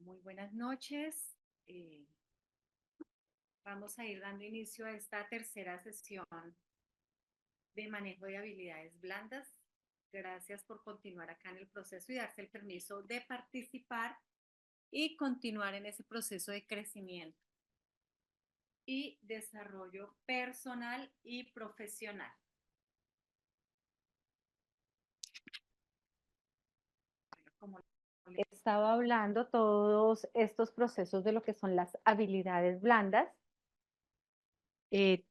Muy buenas noches. Eh, Vamos a ir dando inicio a esta tercera sesión de manejo de habilidades blandas. Gracias por continuar acá en el proceso y darse el permiso de participar y continuar en ese proceso de crecimiento y desarrollo personal y profesional. Como les estaba hablando, todos estos procesos de lo que son las habilidades blandas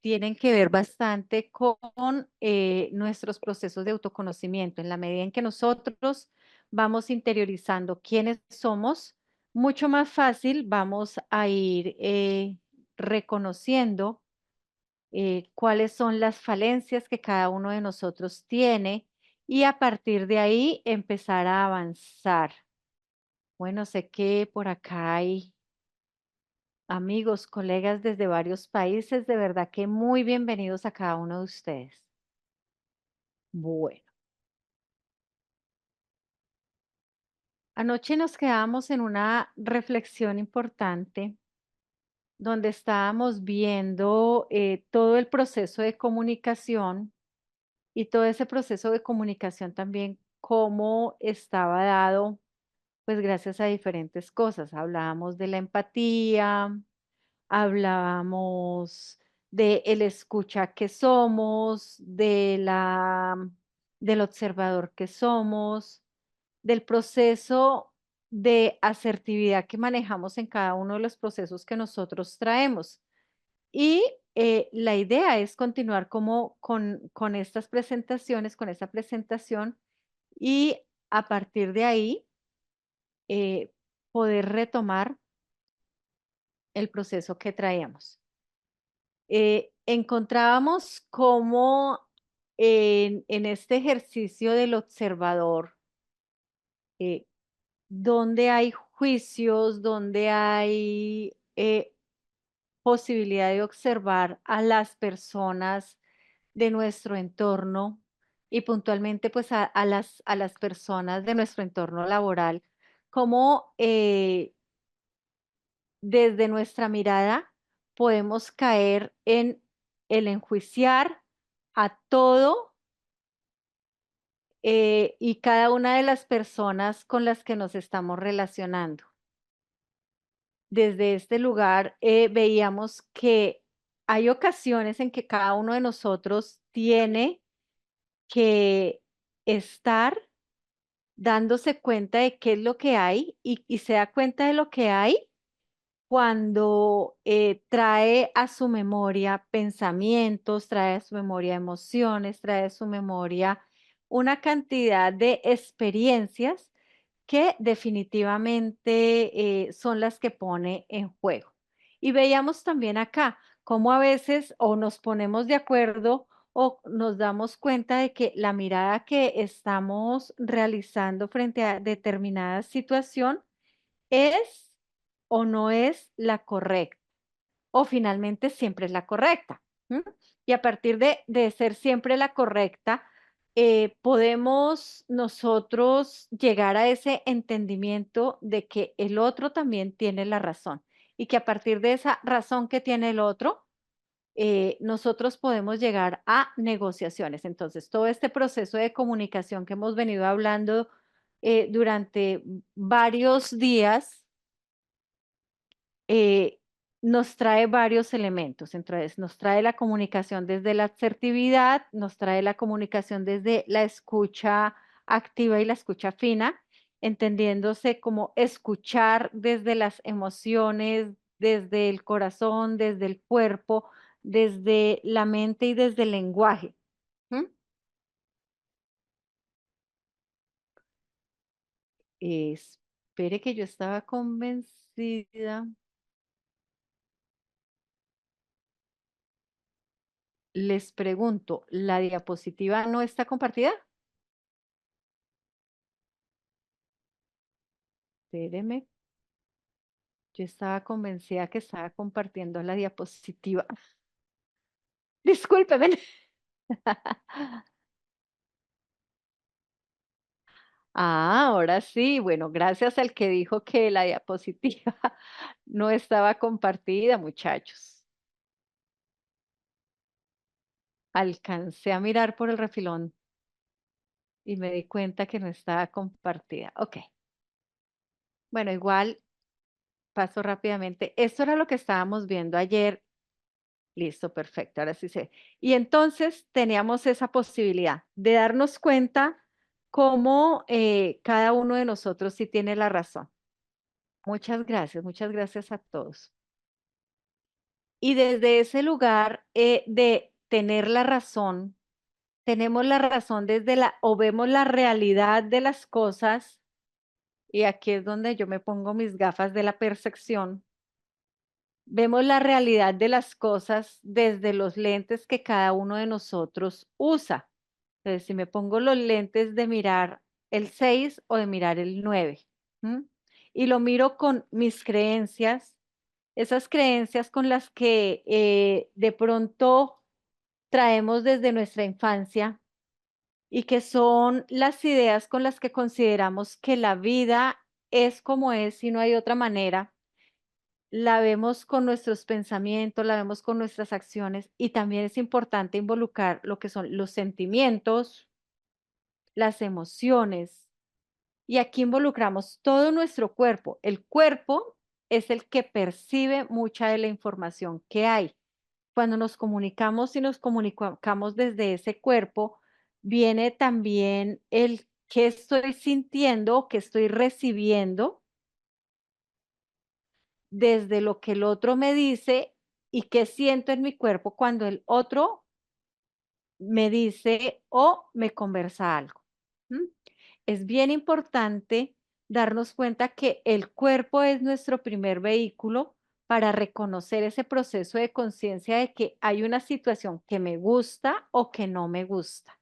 tienen que ver bastante con nuestros procesos de autoconocimiento. En la medida en que nosotros vamos interiorizando quiénes somos, mucho más fácil vamos a ir reconociendo cuáles son las falencias que cada uno de nosotros tiene y a partir de ahí empezar a avanzar. Bueno, sé que por acá hay amigos, colegas desde varios países, de verdad que muy bienvenidos a cada uno de ustedes. Bueno, anoche nos quedamos en una reflexión importante donde estábamos viendo todo el proceso de comunicación y todo ese proceso de comunicación también cómo estaba dado, pues gracias a diferentes cosas. Hablábamos de la empatía, hablábamos de el escucha que somos, del observador que somos, del proceso de asertividad que manejamos en cada uno de los procesos que nosotros traemos. Y la idea es continuar como con estas presentaciones, con esa presentación y a partir de ahí eh, poder retomar el proceso que traíamos. Encontrábamos cómo en este ejercicio del observador, eh, donde hay juicios, donde hay posibilidad de observar a las personas de nuestro entorno y puntualmente pues a las personas de nuestro entorno laboral, cómo desde nuestra mirada podemos caer en el enjuiciar a todo y cada una de las personas con las que nos estamos relacionando. Desde este lugar veíamos que hay ocasiones en que cada uno de nosotros tiene que estar dándose cuenta de qué es lo que hay y se da cuenta de lo que hay cuando trae a su memoria pensamientos, trae a su memoria emociones, trae a su memoria una cantidad de experiencias que definitivamente son las que pone en juego. Y veíamos también acá cómo a veces o nos ponemos de acuerdo o nos damos cuenta de que la mirada que estamos realizando frente a determinada situación es o no es la correcta, o finalmente siempre es la correcta. ¿M? Y a partir de ser siempre la correcta, podemos nosotros llegar a ese entendimiento de que el otro también tiene la razón y que a partir de esa razón que tiene el otro, nosotros podemos llegar a negociaciones. Entonces, todo este proceso de comunicación que hemos venido hablando durante varios días, eh, nos trae varios elementos. Entonces, nos trae la comunicación desde la asertividad, nos trae la comunicación desde la escucha activa y la escucha fina, entendiéndose como escuchar desde las emociones, desde el corazón, desde el cuerpo, desde la mente y desde el lenguaje. ¿M? Espere que yo estaba convencida. Les pregunto, ¿la diapositiva no está compartida? Espéreme, yo estaba convencida que estaba compartiendo la diapositiva. Discúlpeme. Ahora sí, bueno, gracias al que dijo que la diapositiva no estaba compartida, muchachos. Alcancé a mirar por el refilón y me di cuenta que no estaba compartida. Ok, bueno, igual paso rápidamente. Esto era lo que estábamos viendo ayer. Listo, perfecto, ahora sí sé. Y entonces teníamos esa posibilidad de darnos cuenta cómo cada uno de nosotros sí tiene la razón. Muchas gracias a todos. Y desde ese lugar de tener la razón, tenemos la razón desde la, o vemos la realidad de las cosas, y aquí es donde yo me pongo mis gafas de la percepción. Vemos la realidad de las cosas desde los lentes que cada uno de nosotros usa. Entonces, si me pongo los lentes de mirar el 6 o de mirar el 9, ¿m? Y lo miro con mis creencias, esas creencias con las que de pronto traemos desde nuestra infancia y que son las ideas con las que consideramos que la vida es como es y no hay otra manera. La vemos con nuestros pensamientos, la vemos con nuestras acciones y también es importante involucrar lo que son los sentimientos, las emociones. Y aquí involucramos todo nuestro cuerpo. El cuerpo es el que percibe mucha de la información que hay. Cuando nos comunicamos y nos comunicamos desde ese cuerpo, viene también el qué estoy sintiendo, qué estoy recibiendo desde lo que el otro me dice y qué siento en mi cuerpo cuando el otro me dice o me conversa algo. ¿M? Es bien importante darnos cuenta que el cuerpo es nuestro primer vehículo para reconocer ese proceso de conciencia de que hay una situación que me gusta o que no me gusta.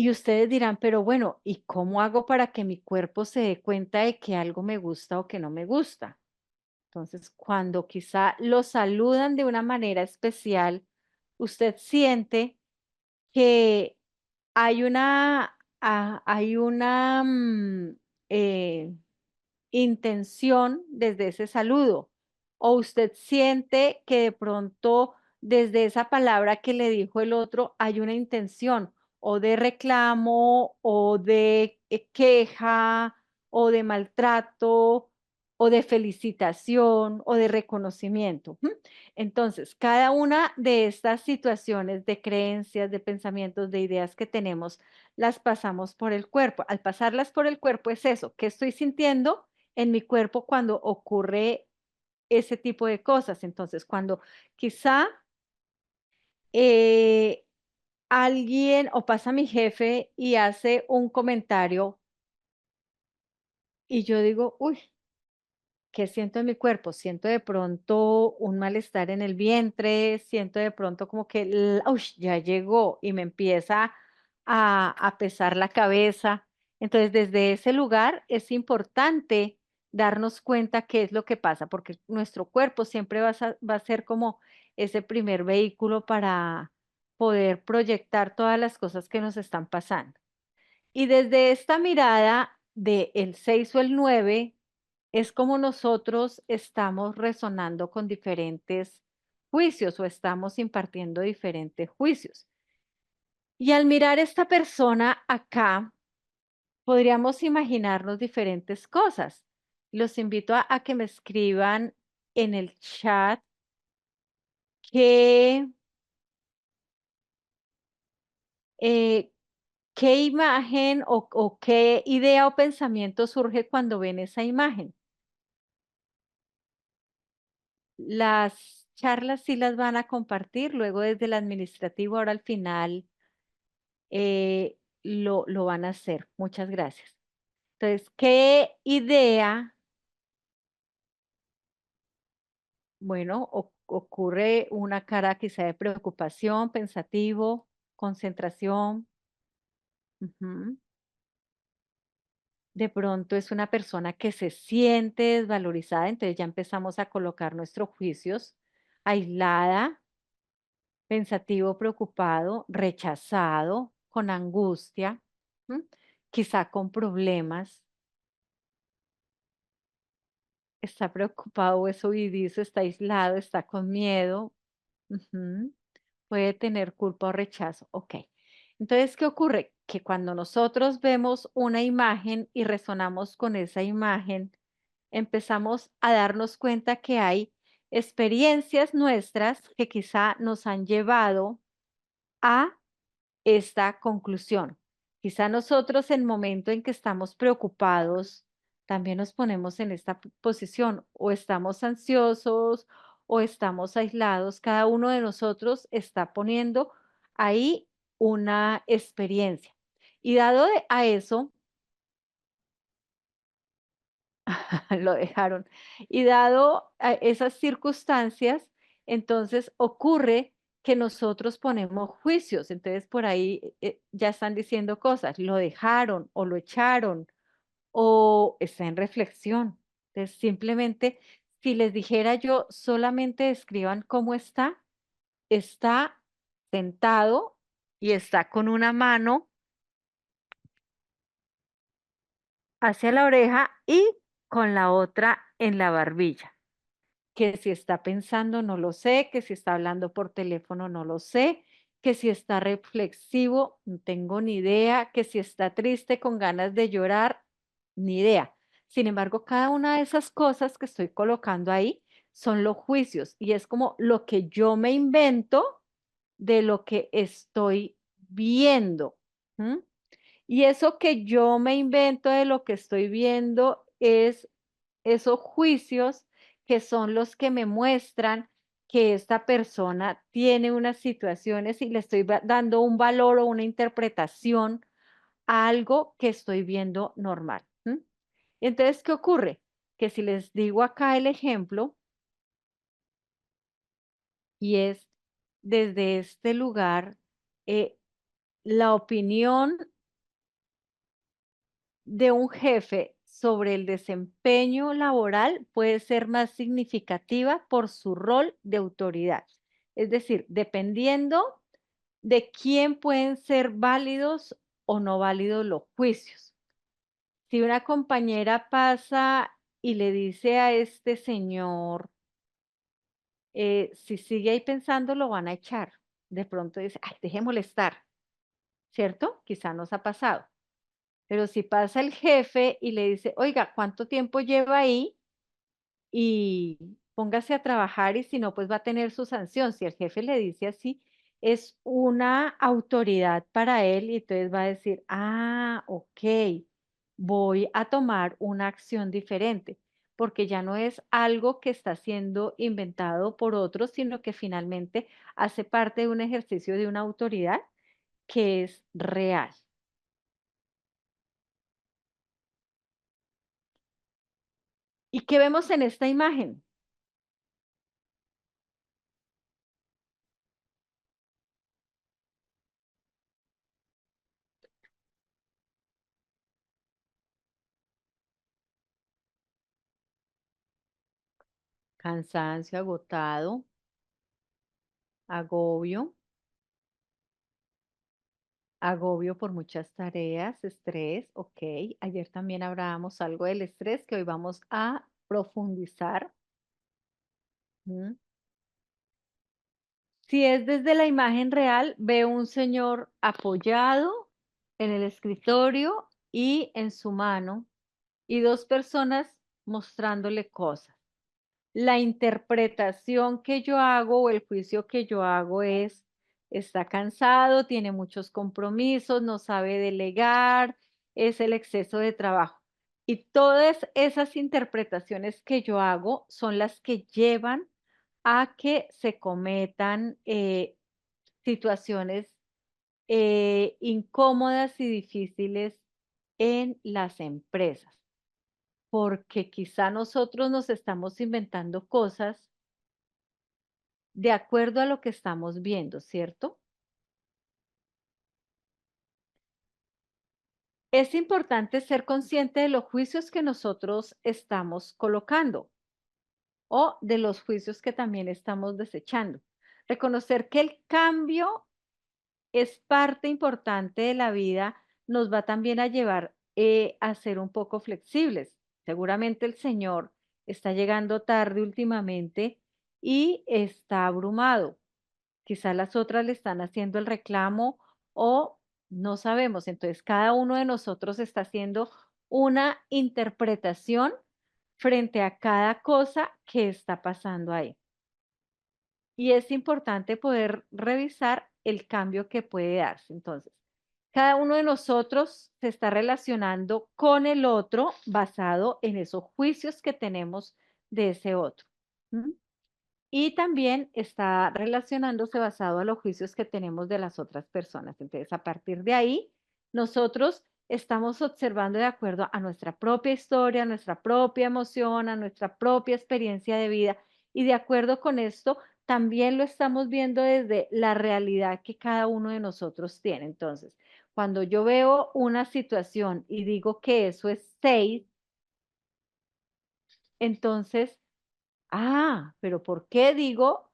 Y ustedes dirán, pero bueno, ¿y cómo hago para que mi cuerpo se dé cuenta de que algo me gusta o que no me gusta? Entonces, cuando quizá lo saludan de una manera especial, usted siente que hay una eh, intención desde ese saludo, o usted siente que de pronto desde esa palabra que le dijo el otro hay una intención o de reclamo o de queja o de maltrato o de felicitación o de reconocimiento. ¿M? Entonces, cada una de estas situaciones de creencias, de pensamientos, de ideas que tenemos, las pasamos por el cuerpo. Al pasarlas por el cuerpo es eso, ¿qué estoy sintiendo en mi cuerpo cuando ocurre ese tipo de cosas? Entonces, cuando quizá eh, alguien o pasa mi jefe y hace un comentario y yo digo, uy, ¿qué siento en mi cuerpo? Siento de pronto un malestar en el vientre, siento de pronto como que, uy, ya llegó y me empieza a pesar la cabeza. Entonces, desde ese lugar es importante darnos cuenta qué es lo que pasa, porque nuestro cuerpo siempre va a ser como ese primer vehículo para poder proyectar todas las cosas que nos están pasando. Y desde esta mirada de el 6 o el 9 es como nosotros estamos resonando con diferentes juicios o estamos impartiendo diferentes juicios. Y al mirar esta persona acá, podríamos imaginarnos diferentes cosas. Los invito a que me escriban en el chat qué, eh, qué imagen o qué idea o pensamiento surge cuando ven esa imagen. Las charlas sí las van a compartir, luego desde el administrativo, ahora al final lo van a hacer. Muchas gracias. Entonces, ¿qué idea? Bueno, ocurre una cara quizá de preocupación, pensativo, concentración. Ujú. De pronto es una persona que se siente desvalorizada, entonces ya empezamos a colocar nuestros juicios aislada. pensativo, preocupado, rechazado, con angustia, ¿m? Quizá con problemas, está preocupado, es huidizo, está aislado, está con miedo, ujú, puede tener culpa o rechazo. Ok. Entonces, ¿qué ocurre? Que cuando nosotros vemos una imagen y resonamos con esa imagen, empezamos a darnos cuenta que hay experiencias nuestras que quizá nos han llevado a esta conclusión. Quizá nosotros en el momento en que estamos preocupados, también nos ponemos en esta posición o estamos ansiosos o estamos aislados. Cada uno de nosotros está poniendo ahí una experiencia. Y dado a eso, lo dejaron. Y dado a esas circunstancias, entonces ocurre que nosotros ponemos juicios. Entonces por ahí ya están diciendo cosas, lo dejaron o lo echaron o está en reflexión. Entonces simplemente, si les dijera yo, solamente escriban cómo está sentado y está con una mano hacia la oreja y con la otra en la barbilla. Que si está pensando, no lo sé, que si está hablando por teléfono, no lo sé, que si está reflexivo, no tengo ni idea, que si está triste con ganas de llorar, ni idea. Sin embargo, cada una de esas cosas que estoy colocando ahí son los juicios y es como lo que yo me invento de lo que estoy viendo. ¿M? Y eso que yo me invento de lo que estoy viendo es esos juicios que son los que me muestran que esta persona tiene unas situaciones y le estoy dando un valor o una interpretación a algo que estoy viendo normal. ¿M? Entonces, ¿qué ocurre? Que si les digo acá el ejemplo, y es desde este lugar, eh, la opinión de un jefe sobre el desempeño laboral puede ser más significativa por su rol de autoridad. Es decir, dependiendo de quién pueden ser válidos o no válidos los juicios. Si una compañera pasa y le dice a este señor, si sigue ahí pensando, lo van a echar. De pronto dice, ay, deje molestar, ¿cierto? Quizá nos ha pasado. Pero si pasa el jefe y le dice: "Oiga, ¿cuánto tiempo lleva ahí? Y póngase a trabajar, y si no, pues va a tener su sanción". Si el jefe le dice así, es una autoridad para él, y entonces va a decir: "Ah, okey, voy a tomar una acción diferente", porque ya no es algo que está siendo inventado por otros, sino que finalmente hace parte de un ejercicio de una autoridad que es real. ¿Y qué vemos en esta imagen? Cansancio, agotado, agobio, agobio por muchas tareas, estrés, ok. Ayer también hablábamos algo del estrés que hoy vamos a profundizar. ¿M? Si es desde la imagen real, veo un señor apoyado en el escritorio y en su mano y dos personas mostrándole cosas. La interpretación que yo hago o el juicio que yo hago es, está cansado, tiene muchos compromisos, no sabe delegar, es el exceso de trabajo. Y todas esas interpretaciones que yo hago son las que llevan a que se cometan situaciones incómodas y difíciles en las empresas, porque quizá nosotros nos estamos inventando cosas de acuerdo a lo que estamos viendo, ¿cierto? Es importante ser consciente de los juicios que nosotros estamos colocando o de los juicios que también estamos desechando. Reconocer que el cambio es parte importante de la vida, nos va también a llevar, a ser un poco flexibles. Seguramente el Señor está llegando tarde últimamente y está abrumado. Quizás las otras le están haciendo el reclamo o no sabemos. Entonces, cada uno de nosotros está haciendo una interpretación frente a cada cosa que está pasando ahí. Y es importante poder revisar el cambio que puede darse. Entonces, cada uno de nosotros se está relacionando con el otro basado en esos juicios que tenemos de ese otro. ¿M? Y también está relacionándose basado a los juicios que tenemos de las otras personas. Entonces, a partir de ahí, nosotros estamos observando de acuerdo a nuestra propia historia, a nuestra propia emoción, a nuestra propia experiencia de vida. Y de acuerdo con esto, también lo estamos viendo desde la realidad que cada uno de nosotros tiene. Entonces, cuando yo veo una situación y digo que eso es 6, entonces, pero ¿por qué digo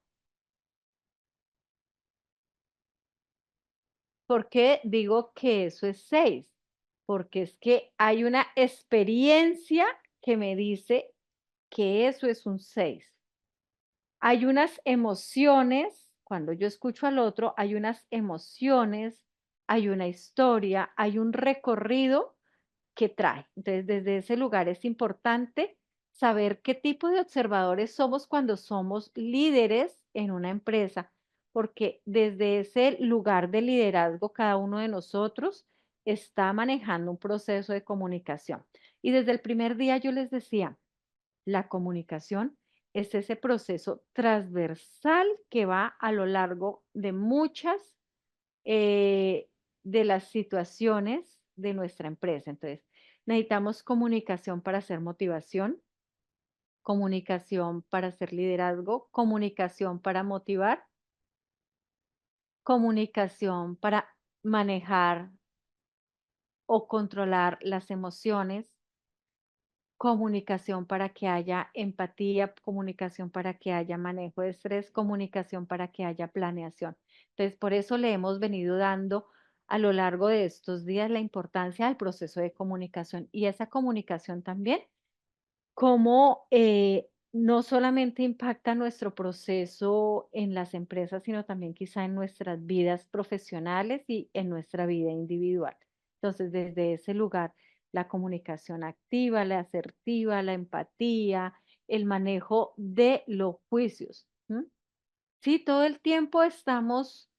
¿Por qué digo que eso es 6? Porque es que hay una experiencia que me dice que eso es un 6. Hay unas emociones, cuando yo escucho al otro, hay unas emociones, hay una historia, hay un recorrido que trae. Entonces, desde ese lugar es importante saber qué tipo de observadores somos cuando somos líderes en una empresa, porque desde ese lugar de liderazgo, cada uno de nosotros está manejando un proceso de comunicación. Y desde el primer día yo les decía, la comunicación es ese proceso transversal que va a lo largo de muchas de las situaciones de nuestra empresa. Entonces, necesitamos comunicación para hacer motivación, comunicación para hacer liderazgo, comunicación para motivar, comunicación para manejar o controlar las emociones, comunicación para que haya empatía, comunicación para que haya manejo de estrés, comunicación para que haya planeación. Entonces, por eso le hemos venido dando a lo largo de estos días la importancia del proceso de comunicación y esa comunicación también cómo, no solamente impacta nuestro proceso en las empresas, sino también quizá en nuestras vidas profesionales y en nuestra vida individual. Entonces, desde ese lugar, la comunicación activa, la asertiva, la empatía, el manejo de los juicios. ¿M? Sí, todo el tiempo estamos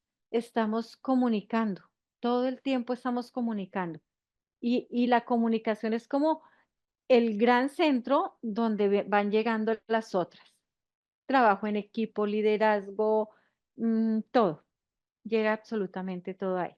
comunicando, todo el tiempo estamos comunicando. Y la comunicación es como el gran centro donde van llegando las otras. Trabajo en equipo, liderazgo, todo. Llega absolutamente todo ahí.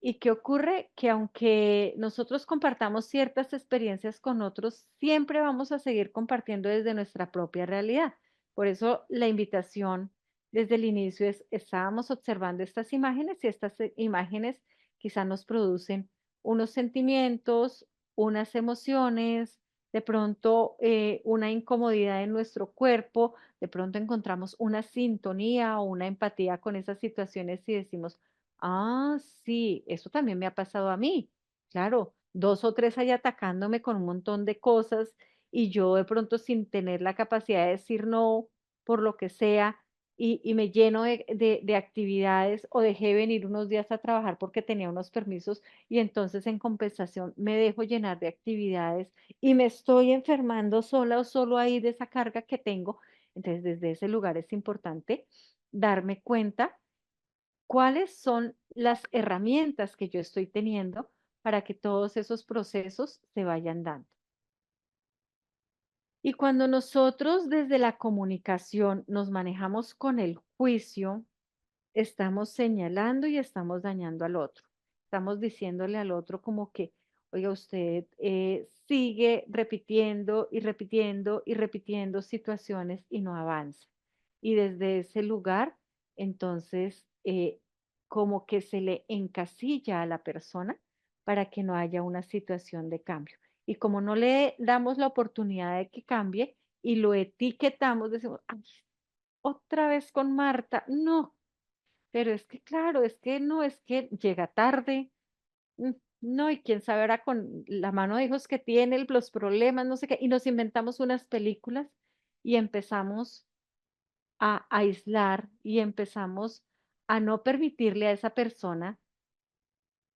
¿Y qué ocurre? Que aunque nosotros compartamos ciertas experiencias con otros, siempre vamos a seguir compartiendo desde nuestra propia realidad. Por eso la invitación desde el inicio es, estábamos observando estas imágenes y estas imágenes quizá nos producen unos sentimientos, unas emociones, de pronto una incomodidad en nuestro cuerpo, de pronto encontramos una sintonía o una empatía con esas situaciones y decimos, sí, eso también me ha pasado a mí. Claro, 2 o 3 ahí atacándome con un montón de cosas, y yo de pronto sin tener la capacidad de decir no, por lo que sea, y me lleno de actividades, o dejé de venir unos días a trabajar porque tenía unos permisos, y entonces en compensación me dejo llenar de actividades, y me estoy enfermando sola o solo ahí de esa carga que tengo. Entonces, desde ese lugar es importante darme cuenta cuáles son las herramientas que yo estoy teniendo para que todos esos procesos se vayan dando. Y cuando nosotros desde la comunicación nos manejamos con el juicio, estamos señalando y estamos dañando al otro. Estamos diciéndole al otro como que, oiga, usted sigue repitiendo y repitiendo y repitiendo situaciones y no avanza. Y desde ese lugar, entonces, como que se le encasilla a la persona para que no haya una situación de cambio. Y como no le damos la oportunidad de que cambie y lo etiquetamos, decimos, "Ay, otra vez con Marta. No, pero es que claro, es que no, es que llega tarde. mm, No, y quién sabe ahora con la mano de hijos que tiene, los problemas, no sé qué, y nos inventamos unas películas y empezamos a aislar y empezamos a no permitirle a esa persona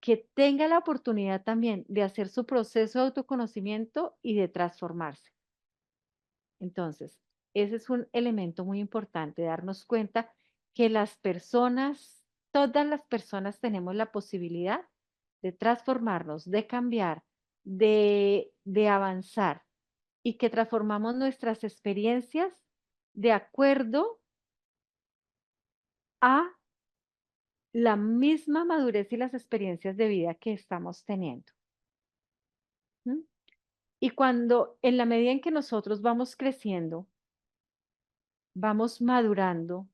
que tenga la oportunidad también de hacer su proceso de autoconocimiento y de transformarse. Entonces, ese es un elemento muy importante, darnos cuenta que las personas, todas las personas tenemos la posibilidad de transformarnos, de cambiar, de avanzar y que transformamos nuestras experiencias de acuerdo a la misma madurez y las experiencias de vida que estamos teniendo. ¿M? Y cuando, en la medida en que nosotros vamos creciendo, vamos madurando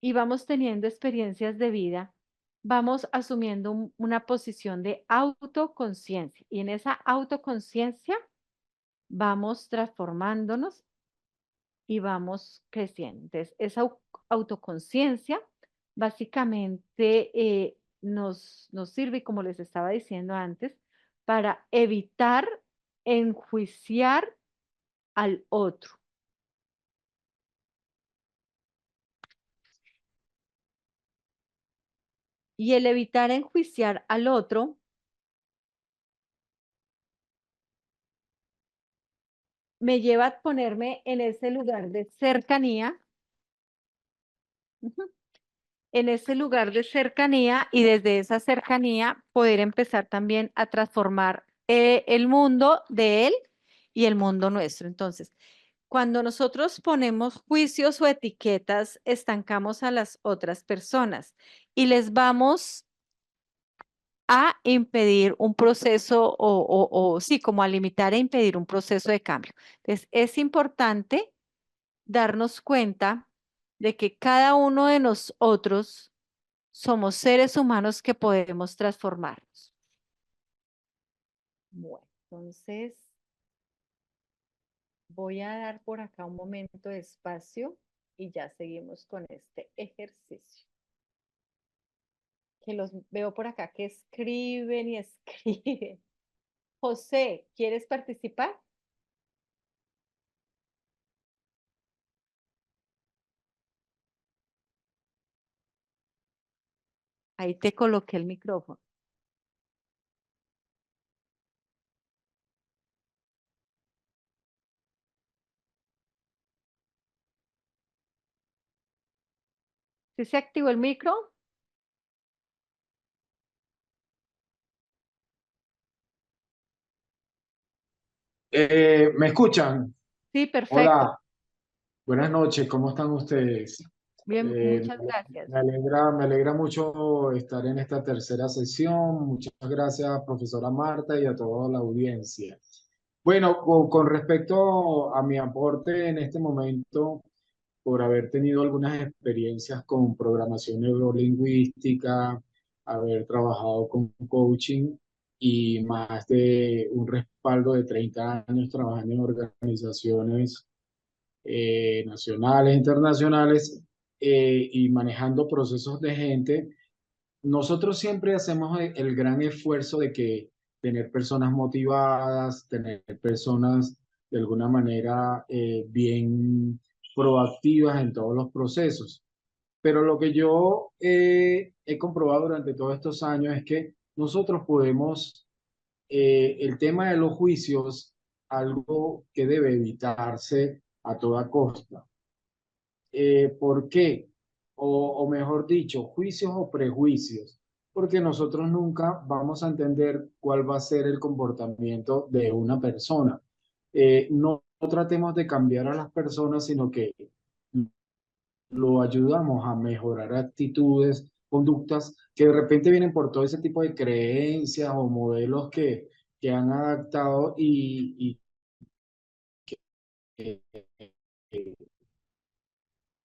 y vamos teniendo experiencias de vida, vamos asumiendo una posición de autoconciencia. Y en esa autoconciencia vamos transformándonos y vamos creciendo. Entonces, esa autoconciencia básicamente nos sirve, como les estaba diciendo antes, para evitar enjuiciar al otro. Y el evitar enjuiciar al otro me lleva a ponerme en ese lugar de cercanía, ujú, en ese lugar de cercanía y desde esa cercanía poder empezar también a transformar el mundo de él y el mundo nuestro. Entonces, cuando nosotros ponemos juicios o etiquetas, estancamos a las otras personas y les vamos a impedir un proceso o sí, como a limitar e impedir un proceso de cambio. Entonces, es importante darnos cuenta de que cada uno de nosotros somos seres humanos que podemos transformarnos. Bueno, entonces voy a dar por acá un momento de espacio y ya seguimos con este ejercicio. Que los veo por acá que escriben y escriben. José, ¿quieres participar? Ahí te coloqué el micrófono. ¿Sí se activó el micro? ¿Me escuchan? Sí, perfecto. Hola, buenas noches, ¿cómo están ustedes? Bien, Eh, muchas gracias. me alegra mucho estar en esta tercera sesión. Muchas gracias, profesora Marta, y a toda la audiencia. Bueno, con respecto a mi aporte en este momento, por haber tenido algunas experiencias con programación neurolingüística, haber trabajado con coaching y más de un respaldo de 30 años trabajando en organizaciones nacionales, internacionales y manejando procesos de gente, nosotros siempre hacemos el gran esfuerzo de que tener personas motivadas, tener personas de alguna manera bien proactivas en todos los procesos. Pero lo que yo he comprobado durante todos estos años es que nosotros podemos, el tema de los juicios, algo que debe evitarse a toda costa. ¿Por qué? O mejor dicho, juicios o prejuicios, porque nosotros nunca vamos a entender cuál va a ser el comportamiento de una persona. No tratemos de cambiar a las personas, sino que lo ayudamos a mejorar actitudes, conductas que de repente vienen por todo ese tipo de creencias o modelos que han adaptado y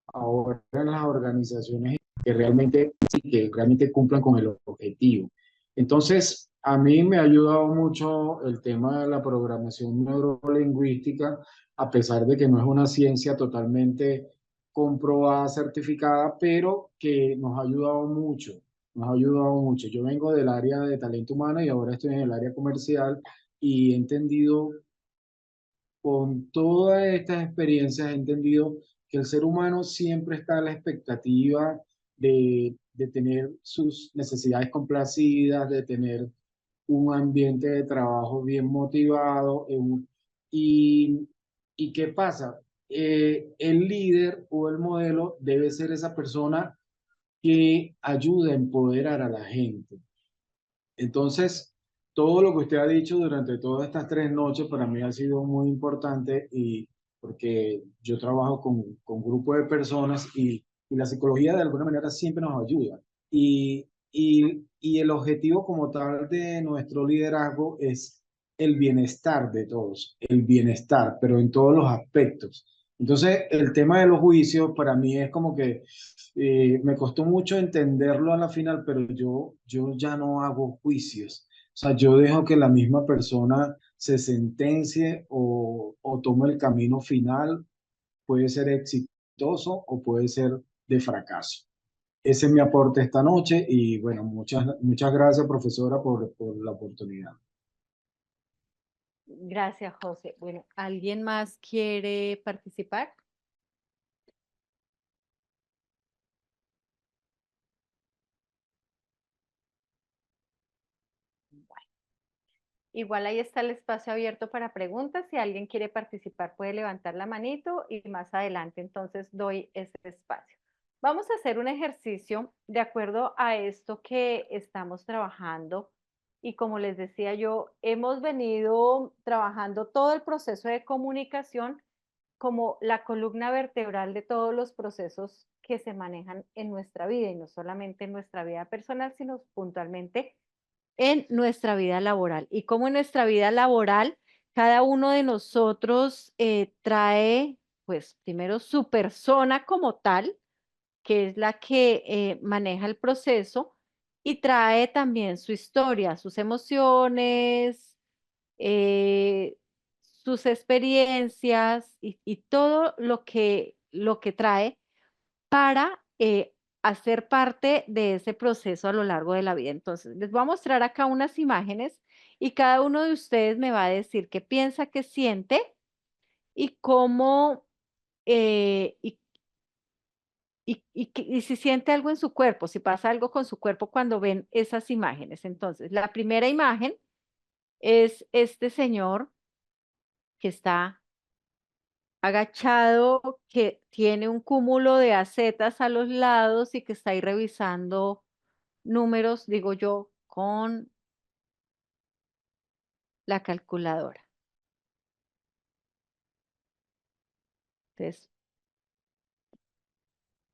ahora en las organizaciones que realmente, sí, que realmente cumplan con el objetivo. Entonces, a mí me ha ayudado mucho el tema de la programación neurolingüística, a pesar de que no es una ciencia totalmente comprobada, certificada, pero que nos ha ayudado mucho, nos ha ayudado mucho. Yo vengo del área de talento humano y ahora estoy en el área comercial y he entendido con todas estas experiencias, he entendido que el ser humano siempre está a la expectativa de tener sus necesidades complacidas, de tener un ambiente de trabajo bien motivado. Y, ¿Y qué pasa? El líder o el modelo debe ser esa persona que ayuda a empoderar a la gente. Entonces, todo lo que usted ha dicho durante todas estas 3 noches para mí ha sido muy importante y porque yo trabajo con grupos de personas y la psicología de alguna manera siempre nos ayuda. Y el objetivo como tal de nuestro liderazgo es el bienestar de todos, el bienestar, pero en todos los aspectos. Entonces, el tema de los juicios para mí es como que me costó mucho entenderlo a la final, pero yo ya no hago juicios. O sea, yo dejo que la misma persona se sentencie o tome el camino final. Puede ser exitoso o puede ser de fracaso. Ese es mi aporte esta noche y bueno, muchas gracias, profesora, por la oportunidad. Gracias, José. Bueno, ¿alguien más quiere participar? Igual ahí está el espacio abierto para preguntas. Si alguien quiere participar, puede levantar la manito y más adelante entonces doy ese espacio. Vamos a hacer un ejercicio de acuerdo a esto que estamos trabajando. Y como les decía yo, hemos venido trabajando todo el proceso de comunicación como la columna vertebral de todos los procesos que se manejan en nuestra vida y no solamente en nuestra vida personal, sino puntualmente en nuestra vida laboral. Y como en nuestra vida laboral, cada uno de nosotros trae, pues primero su persona como tal, que es la que maneja el proceso, y trae también su historia, sus emociones, eh, sus experiencias y todo lo que trae para hacer parte de ese proceso a lo largo de la vida. Entonces, les voy a mostrar acá unas imágenes y cada uno de ustedes me va a decir qué piensa, qué siente y cómo, eh, y, y si siente algo en su cuerpo, si pasa algo con su cuerpo cuando ven esas imágenes. Entonces, la primera imagen es este señor que está agachado, que tiene un cúmulo de acetas a los lados y que está ahí revisando números, digo yo, con la calculadora. Entonces,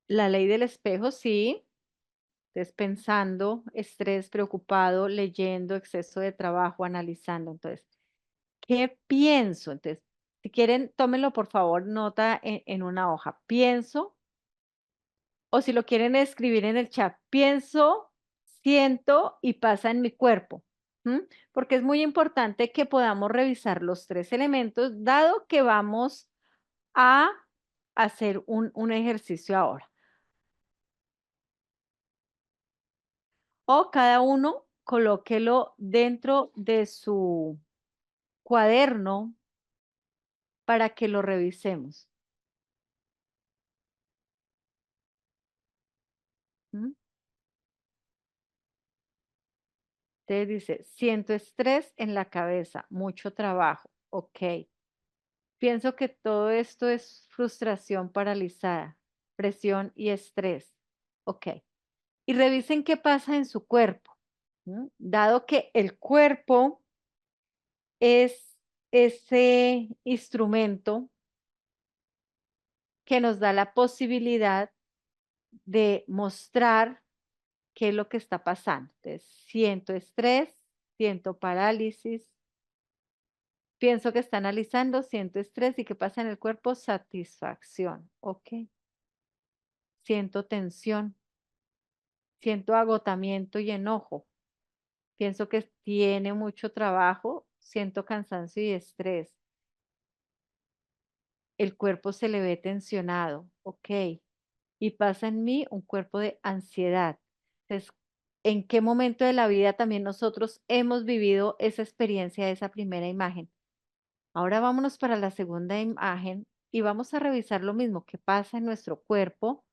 la ley del espejo, sí. Entonces, pensando, estrés, preocupado, leyendo, exceso de trabajo, analizando. Entonces, ¿qué pienso? Entonces, si quieren, tómenlo por favor, nota en una hoja. Pienso, o si lo quieren escribir en el chat, pienso, siento y pasa en mi cuerpo. ¿M? Porque es muy importante que podamos revisar los tres elementos, dado que vamos a hacer un ejercicio ahora. O cada uno colóquelo dentro de su cuaderno para que lo revisemos. ¿M? Entonces dice, siento estrés en la cabeza, mucho trabajo. Ok. Pienso que todo esto es frustración paralizada, presión y estrés. Ok. Y revisen qué pasa en su cuerpo. Dado que el cuerpo es ese instrumento que nos da la posibilidad de mostrar qué es lo que está pasando. Entonces, siento estrés, siento parálisis, pienso que está analizando, siento estrés y qué pasa en el cuerpo, satisfacción. Ok. Siento tensión, siento agotamiento y enojo. Pienso que tiene mucho trabajo, siento cansancio y estrés. el cuerpo se le ve tensionado, ok, y pasa en mí un cuerpo de ansiedad. Entonces, ¿en qué momento de la vida también nosotros hemos vivido esa experiencia de esa primera imagen? Ahora vámonos para la segunda imagen y vamos a revisar lo mismo que pasa en nuestro cuerpo,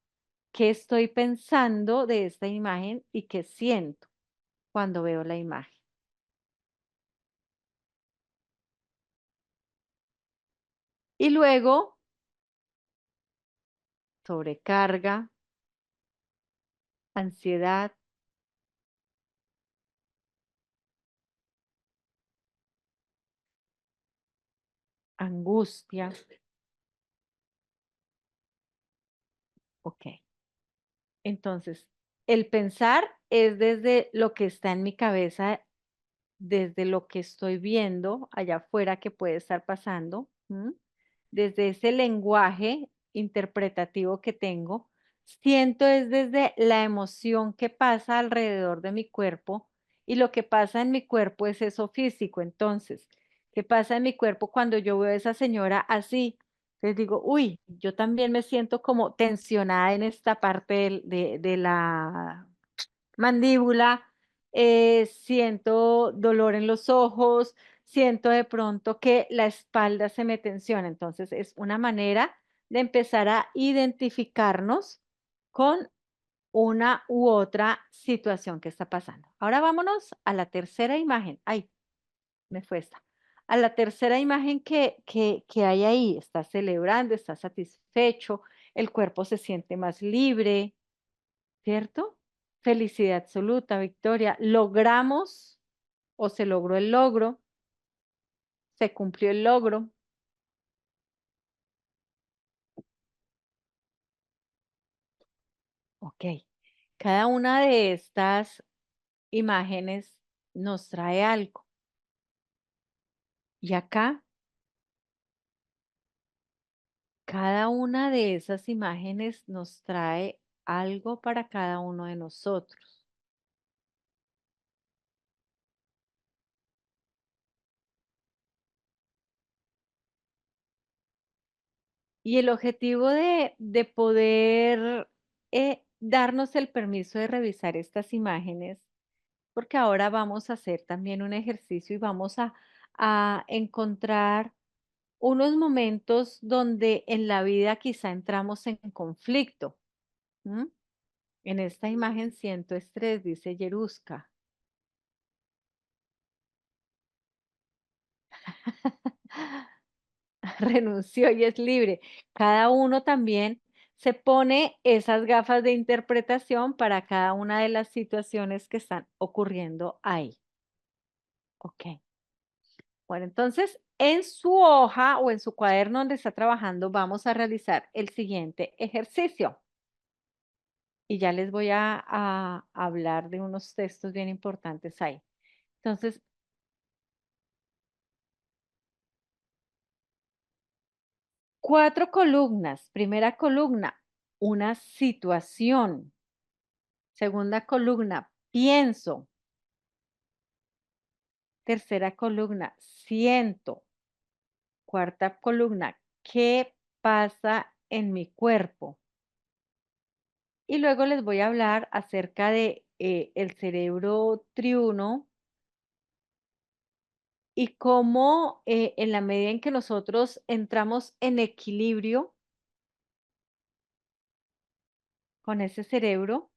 qué estoy pensando de esta imagen y qué siento cuando veo la imagen. Y luego, sobrecarga, ansiedad, angustia. Ok. Entonces, el pensar es desde lo que está en mi cabeza, desde lo que estoy viendo allá afuera que puede estar pasando, ¿m? Desde ese lenguaje interpretativo que tengo. Siento es desde la emoción que pasa alrededor de mi cuerpo y lo que pasa en mi cuerpo es eso físico. Entonces, ¿qué pasa en mi cuerpo cuando yo veo a esa señora así? Les digo, uy, yo también me siento como tensionada en esta parte de la mandíbula, siento dolor en los ojos, siento de pronto que la espalda se me tensiona. Entonces, es una manera de empezar a identificarnos con una u otra situación que está pasando. Ahora vámonos a la tercera imagen. Ay, me fue esta. A la tercera imagen que hay ahí. Está celebrando, está satisfecho, el cuerpo se siente más libre, ¿cierto? Felicidad absoluta, victoria. Logramos o se logró el logro, se cumplió el logro. Ok. Cada una de estas imágenes nos trae algo. Y acá, cada una de esas imágenes nos trae algo para cada uno de nosotros. Y el objetivo de poder darnos el permiso de revisar estas imágenes porque ahora vamos a hacer también un ejercicio y vamos a encontrar unos momentos donde en la vida quizá entramos en conflicto. ¿M? En esta imagen siento estrés, dice Yeruska. Renunció y es libre. Cada uno también se pone esas gafas de interpretación para cada una de las situaciones que están ocurriendo ahí. Ok. Bueno, entonces en su hoja o en su cuaderno donde está trabajando vamos a realizar el siguiente ejercicio. Y ya les voy a hablar de unos textos bien importantes ahí. Entonces, 4 columnas. Primera columna, una situación. Segunda columna, pienso. Tercera columna, siento. Cuarta columna, ¿qué pasa en mi cuerpo? Y luego les voy a hablar acerca de el cerebro triuno y cómo en la medida en que nosotros entramos en equilibrio con ese cerebro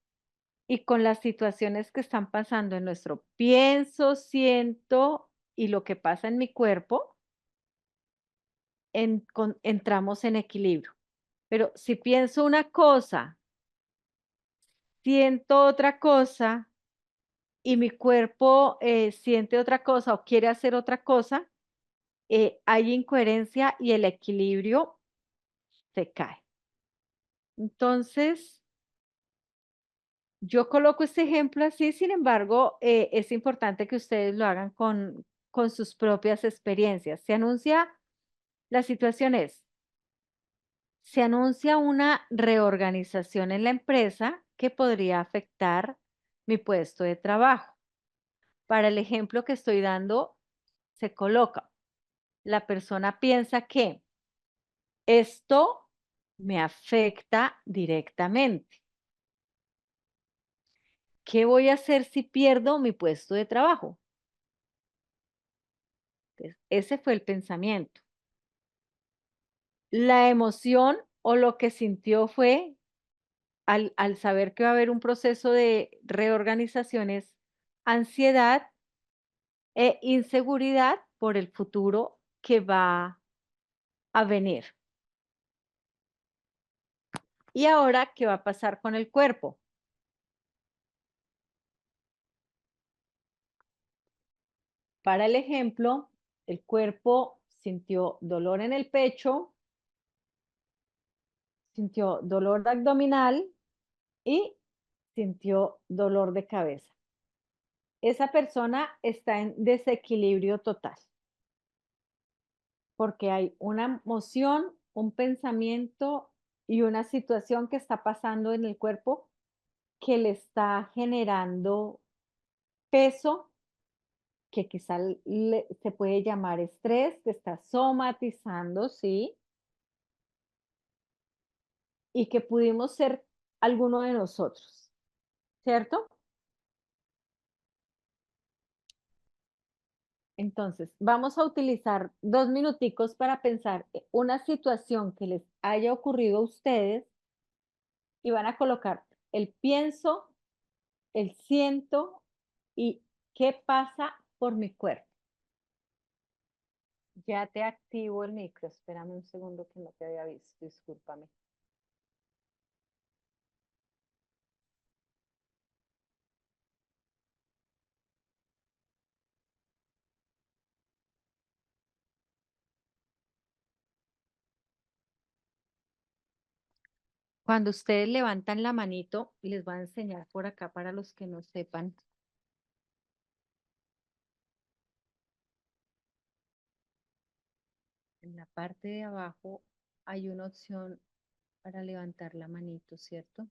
y con las situaciones que están pasando en nuestro pienso, siento y lo que pasa en mi cuerpo, entramos en equilibrio. Pero si pienso una cosa, siento otra cosa y mi cuerpo siente otra cosa o quiere hacer otra cosa, hay incoherencia y el equilibrio se cae. Entonces, yo coloco este ejemplo así, sin embargo, es importante que ustedes lo hagan con sus propias experiencias. La situación es, se anuncia una reorganización en la empresa que podría afectar mi puesto de trabajo. Para el ejemplo que estoy dando, se coloca, la persona piensa que Esto me afecta directamente. ¿Qué voy a hacer si pierdo mi puesto de trabajo? Entonces, ese fue el pensamiento. La emoción o lo que sintió fue, al saber que va a haber un proceso de reorganizaciones, ansiedad e inseguridad por el futuro que va a venir. ¿Y ahora qué va a pasar con el cuerpo? Para el ejemplo, el cuerpo sintió dolor en el pecho, sintió dolor abdominal y sintió dolor de cabeza. Esa persona está en desequilibrio total, porque hay una emoción, un pensamiento y una situación que está pasando en el cuerpo que le está generando peso, que quizá se puede llamar estrés, que está somatizando, ¿sí? Y que pudimos ser alguno de nosotros, ¿cierto? Entonces, vamos a utilizar 2 minuticos para pensar una situación que les haya ocurrido a ustedes y van a colocar el pienso, el siento y qué pasa por mi cuerpo. Ya te activo el micro, espérame un segundo que no te había visto, discúlpame. Cuando ustedes levantan la manito, les voy a enseñar por acá para los que no sepan. En la parte de abajo hay una opción para levantar la manito, ¿cierto?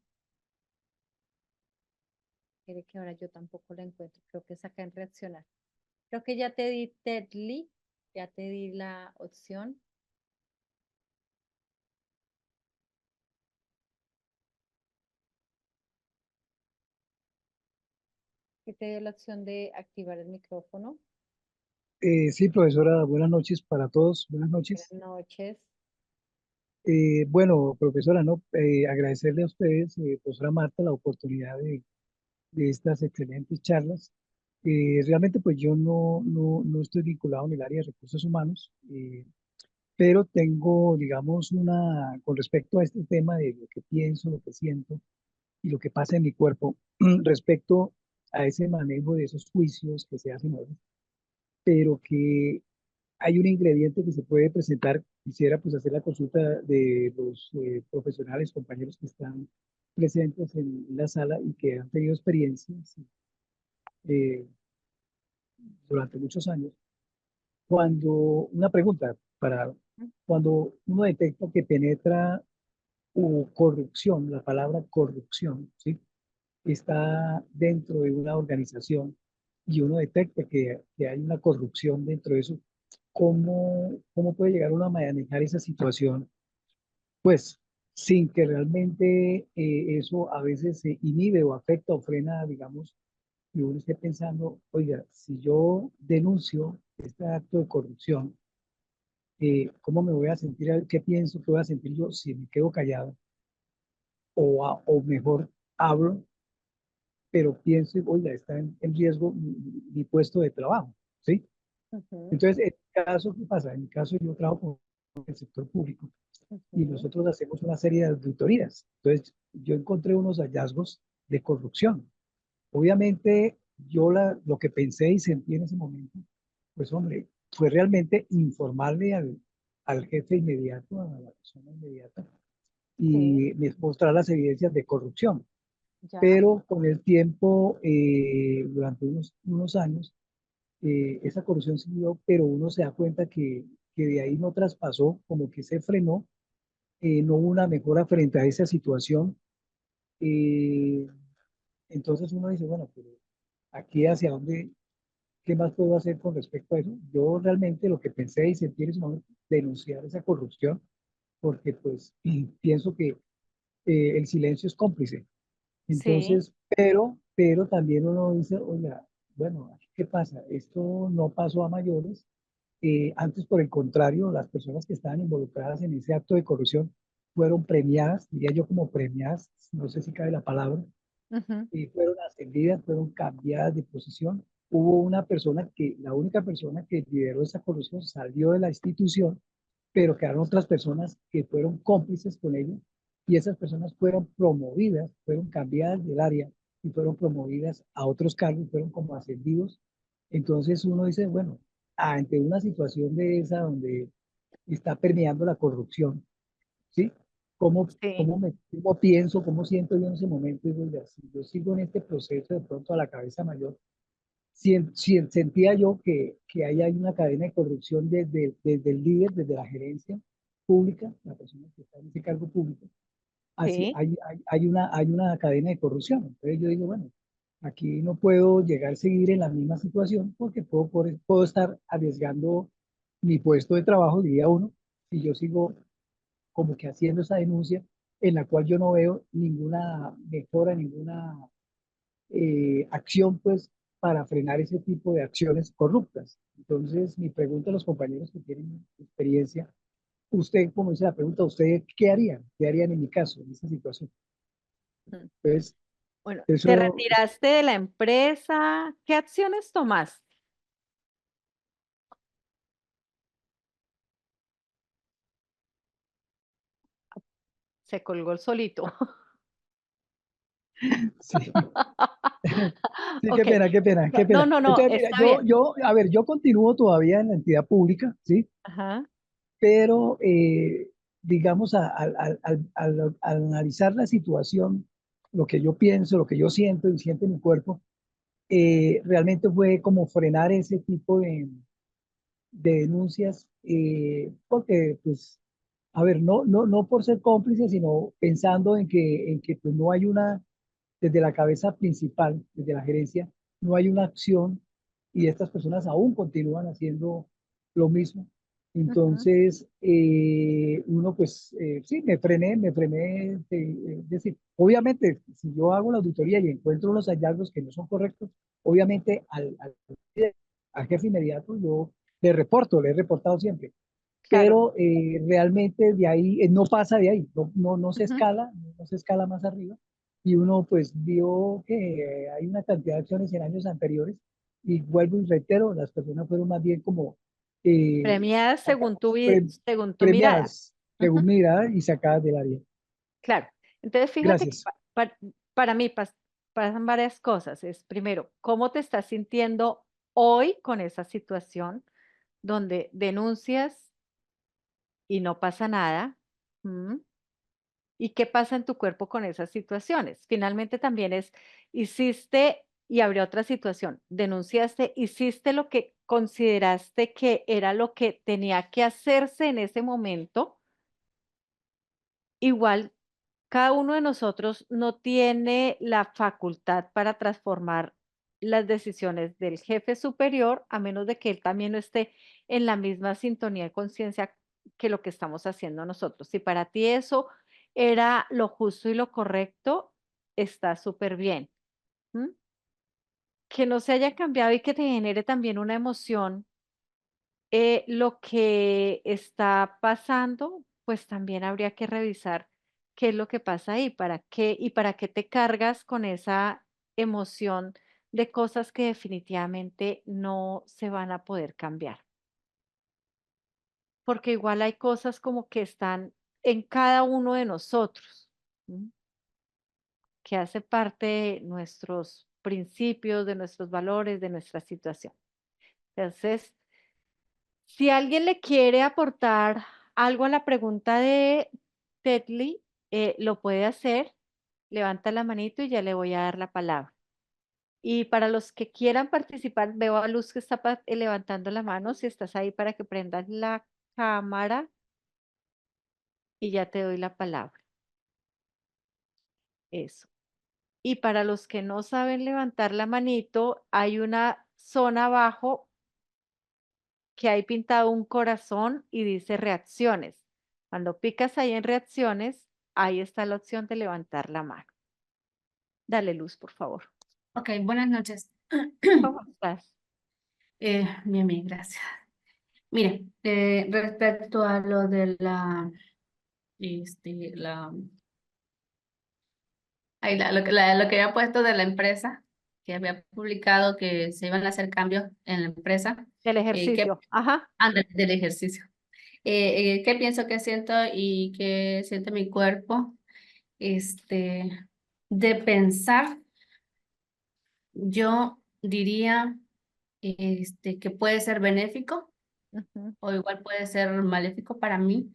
Quiere que ahora yo tampoco la encuentro. Creo que es acá en reaccionar. Creo que ya te di Tedly, ya te di la opción. Que te dio la opción de activar el micrófono. Sí, profesora, buenas noches para todos. Buenas Buenas noches. noches. Bueno, profesora, no, agradecerle a ustedes, profesora Marta, la oportunidad de estas excelentes charlas. Realmente, pues yo no estoy vinculado en el área de recursos humanos, pero tengo, digamos, con respecto a este tema de lo que pienso, lo que siento y lo que pasa en mi cuerpo, respecto a ese manejo de esos juicios que se hacen ahora, pero que hay un ingrediente que se puede presentar. Quisiera pues hacer la consulta de los profesionales, compañeros que están presentes en la sala y que han tenido experiencias eh, durante muchos años. Una pregunta cuando uno detecta que penetra corrupción, la palabra corrupción, ¿sí? Está dentro de una organización y uno detecta que hay una corrupción dentro de eso, ¿cómo puede llegar uno a manejar esa situación? Pues sin que realmente eso a veces se inhibe o afecta o frena, digamos, y uno esté pensando, oiga, si yo denuncio este acto de corrupción, ¿cómo me voy a sentir? ¿Qué pienso que voy a sentir yo si me quedo callado? O mejor hablo, pero pienso, oiga, está en riesgo mi puesto de trabajo, ¿sí? Ujú, Entonces, en mi caso, ¿qué pasa? En mi caso, yo trabajo con el sector público y ujú. nosotros hacemos una serie de auditorías. Entonces, yo encontré unos hallazgos de corrupción. Obviamente, lo que pensé y sentí en ese momento, pues hombre, fue realmente informarle al jefe inmediato, a la persona inmediata, Sí, y mostrar las evidencias de corrupción. ya. Pero con el tiempo, durante unos años, esa corrupción siguió, pero uno se da cuenta que de ahí no traspasó, como que se frenó, no hubo una mejora frente a esa situación. eh, entonces uno dice, bueno, pero aquí hacia dónde, ¿qué más puedo hacer con respecto a eso? Yo realmente lo que pensé y sentí en ese momento, denunciar esa corrupción, porque pues pienso que el silencio es cómplice. Sí, Entonces, pero también uno dice, oiga, bueno, ¿qué pasa? Esto no pasó a mayores. Antes, por el contrario, las personas que estaban involucradas en ese acto de corrupción fueron premiadas, diría yo como premiadas, no sé si cabe la palabra, ujú, y fueron ascendidas, fueron cambiadas de posición. Hubo una persona que, la única persona que lideró esa corrupción salió de la institución, pero quedaron otras personas que fueron cómplices con ellos y esas personas fueron promovidas, fueron cambiadas del área y fueron promovidas a otros cargos, fueron como ascendidos. Entonces uno dice, bueno, ante una situación de esa donde está permeando la corrupción, ¿sí? sí, Cómo pienso, cómo siento yo en ese momento? Digo, ya, si yo sigo en este proceso de pronto a la cabeza mayor, sentía yo que ahí hay una cadena de corrupción desde el líder, desde la gerencia pública, la persona que está en ese cargo público, sí, hay una cadena de corrupción. Entonces yo digo, bueno, aquí no puedo llegar a seguir en la misma situación porque puedo estar arriesgando mi puesto de trabajo, diría uno, si yo sigo como que haciendo esa denuncia en la cual yo no veo ninguna mejora, ninguna acción, pues, para frenar ese tipo de acciones corruptas. Entonces, mi pregunta a los compañeros que tienen experiencia, usted, como dice la pregunta, ¿usted qué harían? ¿Qué harían en mi caso, en esa situación? mm. Entonces, Bueno, ¿te eso, retiraste de la empresa? ¿Qué acciones tomaste? Se colgó el solito. sí, sí, qué Ok, pena, qué pena, qué no, pena. no, no, Entonces, mira, está bien. a ver, yo continúo todavía en la entidad pública, ¿sí? Ajá, Pero digamos, al analizar la situación, lo que yo pienso, lo que yo siento y siente mi cuerpo, realmente fue como frenar ese tipo de denuncias, porque, pues, a ver, no por ser cómplice, sino pensando en que pues, no hay una, desde la cabeza principal, desde la gerencia, no hay una acción y estas personas aún continúan haciendo lo mismo. ujú, Entonces, uno pues, sí, me frené, es decir, obviamente, si yo hago la auditoría y encuentro los hallazgos que no son correctos, obviamente al jefe inmediato yo le he reportado siempre, claro. pero realmente de ahí, no pasa de ahí, no se Ujú, escala, no se escala más arriba, y uno pues vio que hay una cantidad de acciones en años anteriores, y vuelvo y reitero, las personas fueron más bien como eh, premiadas según tu, pre- según tu mirada. premiadas, según Ujú, mi mirada, y sacadas del área. claro. Entonces, fíjate que Gracias. para mí pasan varias cosas. Es primero, ¿cómo te estás sintiendo hoy con esa situación donde denuncias y no pasa nada? ¿Mm? ¿Y qué pasa en tu cuerpo con esas situaciones? Finalmente también es, hiciste y habría otra situación, denunciaste, hiciste lo que consideraste que era lo que tenía que hacerse en ese momento. Igual, cada uno de nosotros no tiene la facultad para transformar las decisiones del jefe superior, a menos de que él también no esté en la misma sintonía de conciencia que lo que estamos haciendo nosotros. Si para ti eso era lo justo y lo correcto, está súper bien. ¿M? Que no se haya cambiado y que te genere también una emoción, lo que está pasando, pues también habría que revisar qué es lo que pasa ahí, para qué te cargas con esa emoción de cosas que definitivamente no se van a poder cambiar. Porque igual hay cosas como que están en cada uno de nosotros, ¿m? Que hace parte de nuestros principios, de nuestros valores, de nuestra situación. Entonces, si alguien le quiere aportar algo a la pregunta de Tetli, lo puede hacer. Levanta la manito y ya le voy a dar la palabra. Y para los que quieran participar, veo a Luz que está levantando la mano. Si estás ahí para que prendas la cámara y ya te doy la palabra. Eso. Y para los que no saben levantar la manito, hay una zona abajo que hay pintado un corazón y dice reacciones. Cuando picas ahí en reacciones, ahí está la opción de levantar la mano. Dale luz, por favor. Ok, buenas noches. ¿Cómo estás? Bien, bien, gracias. Mire, respecto a lo de lo que había puesto de la empresa, que había publicado que se iban a hacer cambios en la empresa, El ¿qué ejercicio. Ajá. del ejercicio? ¿Qué pienso que siento y qué siente mi cuerpo? De pensar, yo diría, que puede ser benéfico Ujú. o igual puede ser maléfico para mí,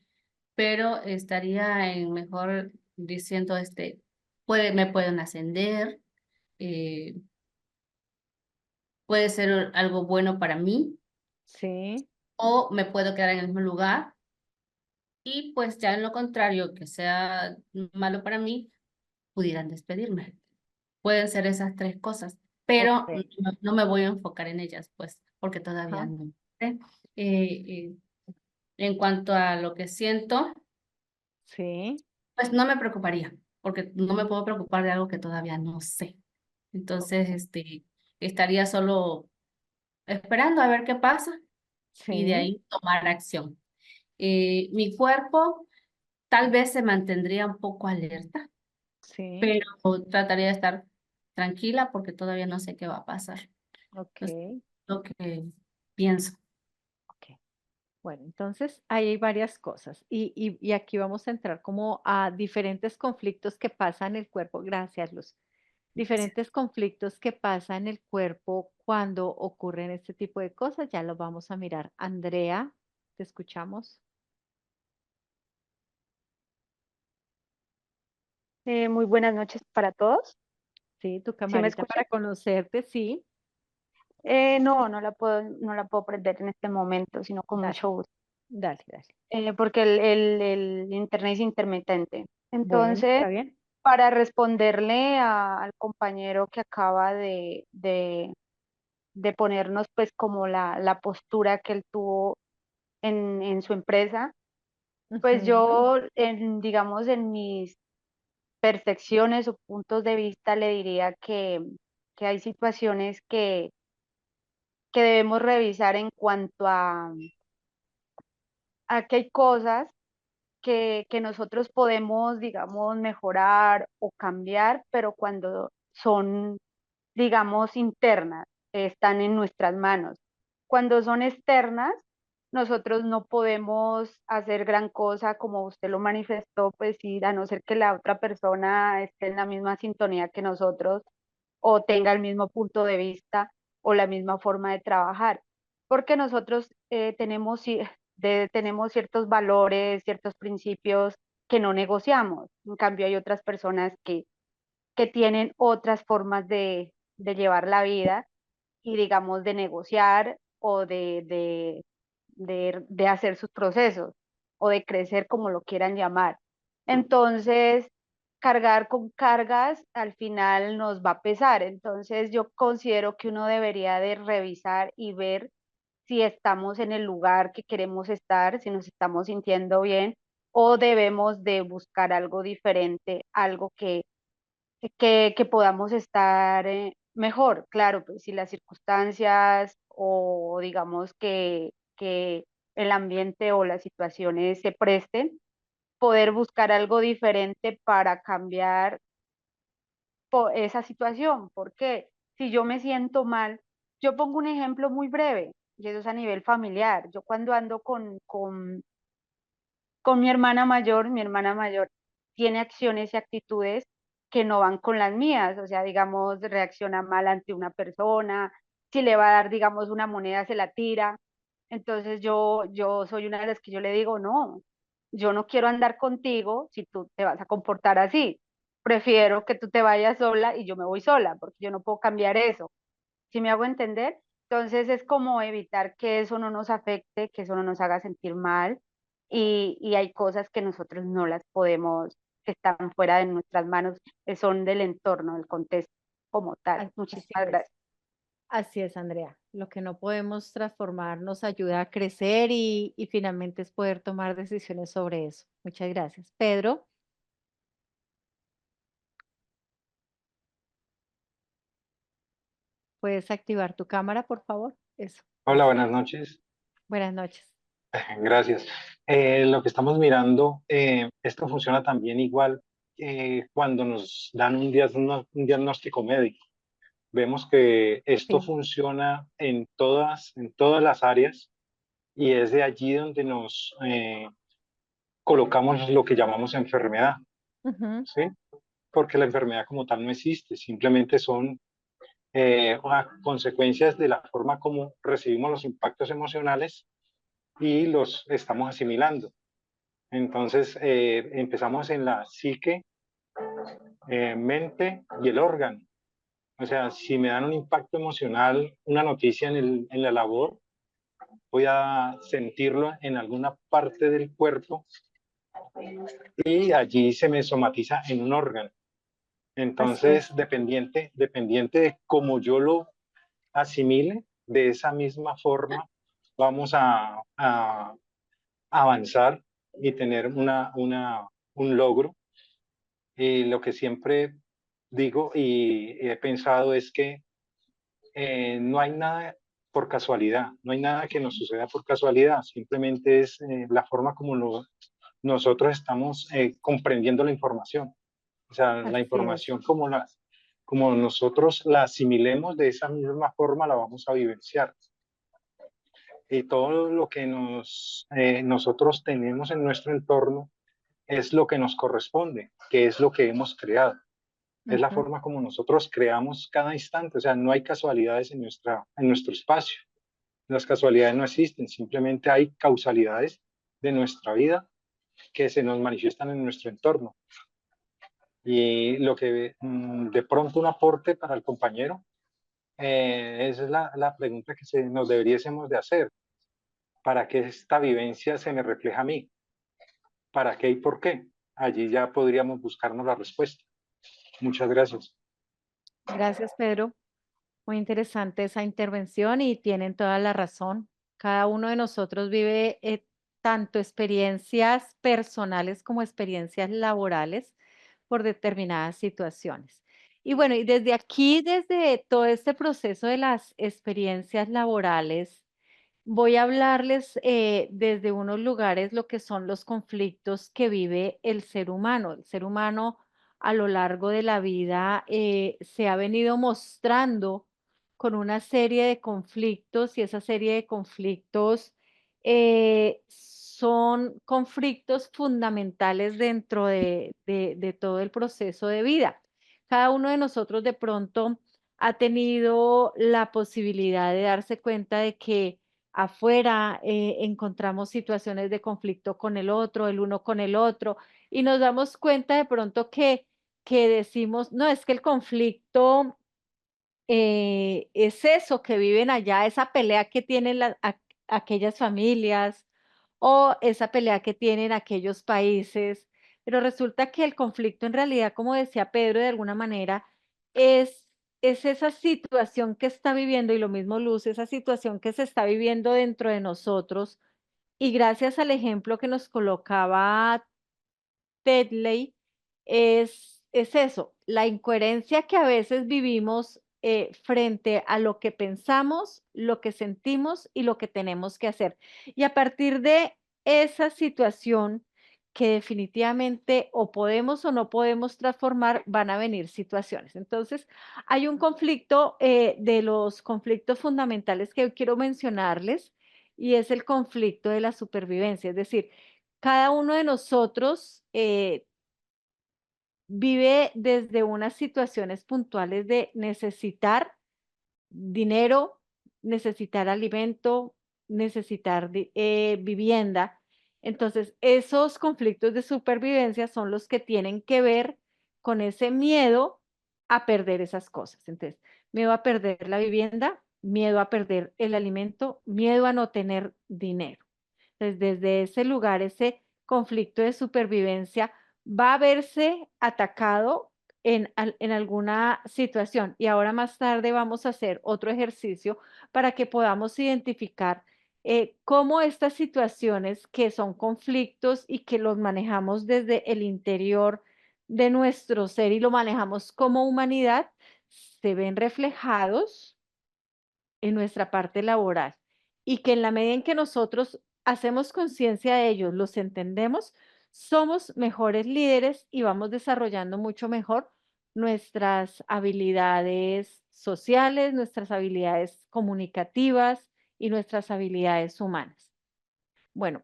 pero estaría en mejor diciendo, me pueden ascender, eh, puede ser algo bueno para mí, Sí, o me puedo quedar en el mismo lugar, y pues ya en lo contrario, que sea malo para mí, pudieran despedirme. Pueden ser esas tres cosas, pero ok. no me voy a enfocar en ellas, pues, porque todavía Ajá. no sé. Eh, en cuanto a lo que siento, Sí, pues no me preocuparía, porque no me puedo preocupar de algo que todavía no sé. Entonces, ok. estaría solo esperando a ver qué pasa y de Sí, ahí tomar acción. Mi cuerpo tal vez se mantendría un poco alerta, sí, pero trataría de estar tranquila porque todavía no sé qué va a pasar. Entonces, ok, lo que pienso. ok. Bueno, entonces ahí hay varias cosas y aquí vamos a entrar como a diferentes conflictos que pasan en el cuerpo. Gracias, Luz. Diferentes conflictos que pasan en el cuerpo cuando ocurren este tipo de cosas. Ya lo vamos a mirar. Andrea, te escuchamos. Muy buenas noches para todos. Sí, tu ¿Sí me camarita escuchan? para conocerte, sí. No, no la puedo prender en este momento, sino con Dale, mucho gusto, dale, dale. porque el internet es intermitente. Bueno, Entonces, está bien. para responderle al compañero que acaba de ponernos pues como la postura que él tuvo en su empresa, pues Ujú. yo, digamos, en mis percepciones o puntos de vista le diría que hay situaciones que debemos revisar en cuanto a que hay cosas que nosotros podemos, digamos, mejorar o cambiar, pero cuando son, digamos, internas, están en nuestras manos. Cuando son externas, nosotros no podemos hacer gran cosa, como usted lo manifestó, pues sí, a no ser que la otra persona esté en la misma sintonía que nosotros o tenga el mismo punto de vista o la misma forma de trabajar, porque nosotros tenemos ciertos valores, ciertos principios que no negociamos. En cambio, hay otras personas que tienen otras formas de llevar la vida y, digamos, de negociar o de hacer sus procesos o de crecer, como lo quieran llamar. Entonces, cargar con cargas al final nos va a pesar. Entonces, yo considero que uno debería de revisar y ver si estamos en el lugar que queremos estar, si nos estamos sintiendo bien o debemos de buscar algo diferente, algo que podamos estar mejor. Claro, pues si las circunstancias o digamos que el ambiente o las situaciones se presten, poder buscar algo diferente para cambiar esa situación. Porque si yo me siento mal, yo pongo un ejemplo muy breve, y eso es a nivel familiar. Yo cuando ando con mi hermana mayor tiene acciones y actitudes que no van con las mías, o sea, digamos, reacciona mal ante una persona, si le va a dar, digamos, una moneda, se la tira. Entonces yo soy una de las que yo le digo, no, yo no quiero andar contigo si tú te vas a comportar así. Prefiero que tú te vayas sola y yo me voy sola, porque yo no puedo cambiar eso. ¿Sí me hago entender? Entonces es como evitar que eso no nos afecte, que eso no nos haga sentir mal y hay cosas que nosotros no las podemos, que están fuera de nuestras manos, que son del entorno, del contexto como tal. Así Muchísimas es. gracias. Así es, Andrea. Lo que no podemos transformar nos ayuda a crecer y finalmente es poder tomar decisiones sobre eso. Muchas gracias. Pedro, ¿puedes activar tu cámara, por favor? Eso, Hola, gracias. buenas noches. Buenas noches. Gracias. Lo que estamos mirando, esto funciona también igual cuando nos dan un diagnóstico médico. Vemos que esto Sí. funciona en todas las áreas y es de allí donde nos colocamos lo que llamamos enfermedad, Ujú. ¿sí? Porque la enfermedad como tal no existe, simplemente son consecuencias de la forma como recibimos los impactos emocionales y los estamos asimilando. Entonces, empezamos en la psique, mente y el órgano. O sea, si me dan un impacto emocional, una noticia en la labor, voy a sentirlo en alguna parte del cuerpo y allí se me somatiza en un órgano. Así es. Entonces, dependiente de cómo yo lo asimile, de esa misma forma vamos a avanzar y tener un logro. Y lo que siempre digo y he pensado es que no hay nada por casualidad, no hay nada que nos suceda por casualidad, simplemente es la forma como nosotros estamos comprendiendo la información. O sea, la Así es. información como nosotros la asimilemos, de esa misma forma la vamos a vivenciar. Y todo lo que nosotros tenemos en nuestro entorno es lo que nos corresponde, que es lo que hemos creado. Es la Ujú. forma como nosotros creamos cada instante. O sea, no hay casualidades en nuestro espacio. Las casualidades no existen, simplemente hay causalidades de nuestra vida que se nos manifiestan en nuestro entorno. Y lo que de pronto un aporte para el compañero, esa es la pregunta que nos deberíamos de hacer. ¿Para qué esta vivencia se me refleja a mí? ¿Para qué y por qué? Allí ya podríamos buscarnos la respuesta. Muchas gracias. Gracias, Pedro. Muy interesante esa intervención y tienen toda la razón. Cada uno de nosotros vive tanto experiencias personales como experiencias laborales por determinadas situaciones. Y bueno, y desde aquí, desde todo este proceso de las experiencias laborales, voy a hablarles desde unos lugares lo que son los conflictos que vive el ser humano. El ser humano a lo largo de la vida se ha venido mostrando con una serie de conflictos y esa serie de conflictos son conflictos fundamentales dentro de todo el proceso de vida. Cada uno de nosotros de pronto ha tenido la posibilidad de darse cuenta de que afuera encontramos situaciones de conflicto con el otro, el uno con el otro, y nos damos cuenta de pronto que decimos, no, es que el conflicto es eso que viven allá, esa pelea que tienen aquellas familias o esa pelea que tienen aquellos países, pero resulta que el conflicto en realidad, como decía Pedro, de alguna manera, es, es esa situación que está viviendo, y lo mismo Luz, esa situación que se está viviendo dentro de nosotros, y gracias al ejemplo que nos colocaba Tedley, es eso, la incoherencia que a veces vivimos frente a lo que pensamos, lo que sentimos y lo que tenemos que hacer. Y a partir de esa situación que definitivamente o podemos o no podemos transformar, van a venir situaciones. Entonces, hay un conflicto de los conflictos fundamentales que hoy quiero mencionarles y es el conflicto de la supervivencia. Es decir, cada uno de nosotros vive desde unas situaciones puntuales de necesitar dinero, necesitar alimento, necesitar vivienda. Entonces, esos conflictos de supervivencia son los que tienen que ver con ese miedo a perder esas cosas. Entonces, miedo a perder la vivienda, miedo a perder el alimento, miedo a no tener dinero. Entonces, desde ese lugar, ese conflicto de supervivencia va a verse atacado en alguna situación. Y ahora más tarde vamos a hacer otro ejercicio para que podamos identificar cómo estas situaciones que son conflictos y que los manejamos desde el interior de nuestro ser y lo manejamos como humanidad, se ven reflejados en nuestra parte laboral y que en la medida en que nosotros hacemos conciencia de ellos, los entendemos, somos mejores líderes y vamos desarrollando mucho mejor nuestras habilidades sociales, nuestras habilidades comunicativas y nuestras habilidades humanas. Bueno,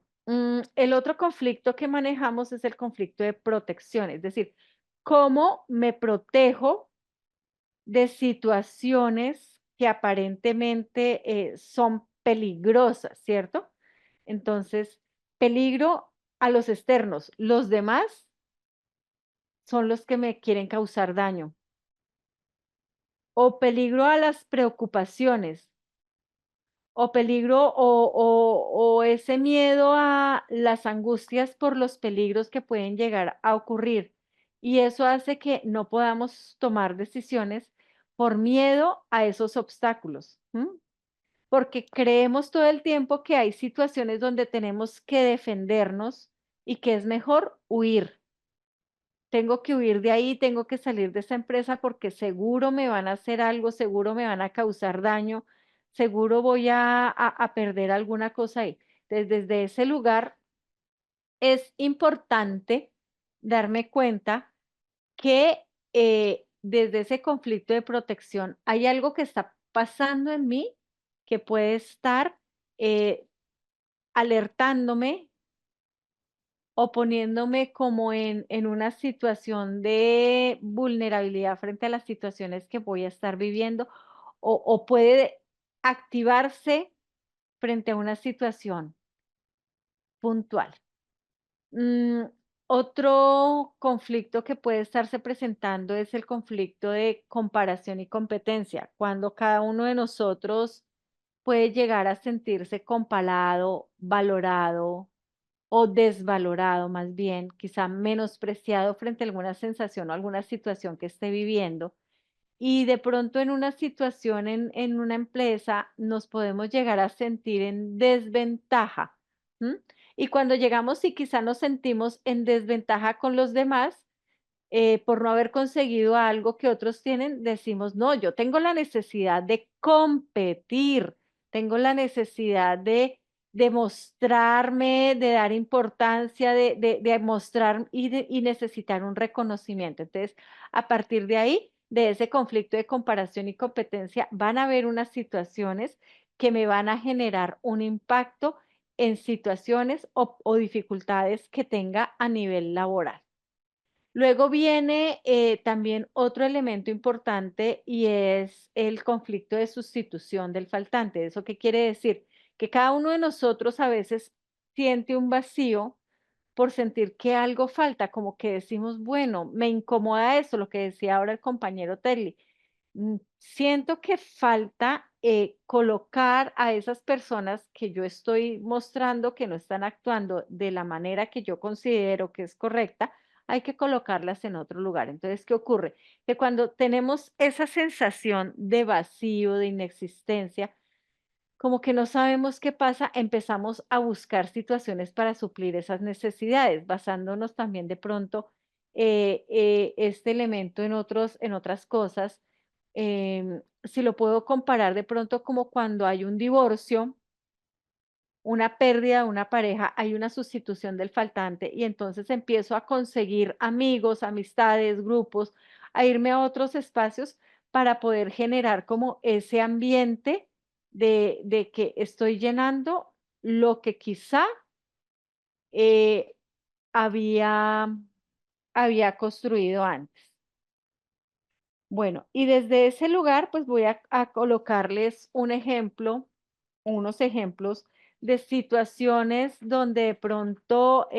el otro conflicto que manejamos es el conflicto de protección, es decir, cómo me protejo de situaciones que aparentemente son peligrosas, ¿cierto? Entonces, peligro a los externos, los demás son los que me quieren causar daño. O peligro a las preocupaciones, o peligro o ese miedo a las angustias por los peligros que pueden llegar a ocurrir. Y eso hace que no podamos tomar decisiones por miedo a esos obstáculos. Porque creemos todo el tiempo que hay situaciones donde tenemos que defendernos y que es mejor huir. Tengo que huir de ahí, tengo que salir de esa empresa porque seguro me van a hacer algo, seguro me van a causar daño, seguro voy a perder alguna cosa ahí. Entonces, desde ese lugar es importante darme cuenta que desde ese conflicto de protección hay algo que está pasando en mí que puede estar eh, alertándome o poniéndome como en una situación de vulnerabilidad frente a las situaciones que voy a estar viviendo o puede activarse frente a una situación puntual. Mm, Otro conflicto que puede estarse presentando es el conflicto de comparación y competencia, cuando cada uno de nosotros puede llegar a sentirse comparado, valorado o desvalorado más bien, quizá menospreciado frente a alguna sensación o alguna situación que esté viviendo. Y de pronto en una situación en una empresa nos podemos llegar a sentir en desventaja. ¿M? Y cuando llegamos y quizá nos sentimos en desventaja con los demás, por no haber conseguido algo que otros tienen, decimos, no, yo tengo la necesidad de competir, tengo la necesidad de demostrarme, de dar importancia, de mostrar y necesitar un reconocimiento. Entonces, a partir de ahí, de ese conflicto de comparación y competencia, van a haber unas situaciones que me van a generar un impacto en situaciones o dificultades que tenga a nivel laboral. Luego viene también otro elemento importante y es el conflicto de sustitución del faltante. ¿Eso qué quiere decir? Que cada uno de nosotros a veces siente un vacío por sentir que algo falta, como que decimos, bueno, me incomoda eso, lo que decía ahora el compañero Terry. Siento que falta colocar a esas personas que yo estoy mostrando que no están actuando de la manera que yo considero que es correcta, hay que colocarlas en otro lugar. Entonces, ¿qué ocurre? Que cuando tenemos esa sensación de vacío, de inexistencia, como que no sabemos qué pasa, empezamos a buscar situaciones para suplir esas necesidades, basándonos también de pronto este elemento en otras cosas. Si lo puedo comparar de pronto como cuando hay un divorcio, una pérdida de una pareja, hay una sustitución del faltante y entonces empiezo a conseguir amigos, amistades, grupos, a irme a otros espacios para poder generar como ese ambiente de que estoy llenando lo que quizá eh, había, había construido antes. Bueno, y desde ese lugar, pues voy a colocarles un ejemplo, unos ejemplos de situaciones donde de pronto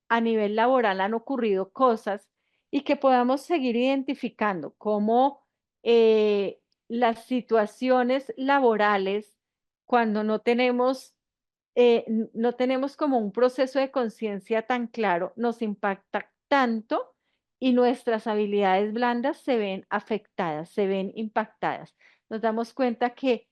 a nivel laboral han ocurrido cosas y que podamos seguir identificando cómo las situaciones laborales, cuando no tenemos como un proceso de conciencia tan claro, nos impacta tanto y nuestras habilidades blandas se ven afectadas, se ven impactadas. Nos damos cuenta que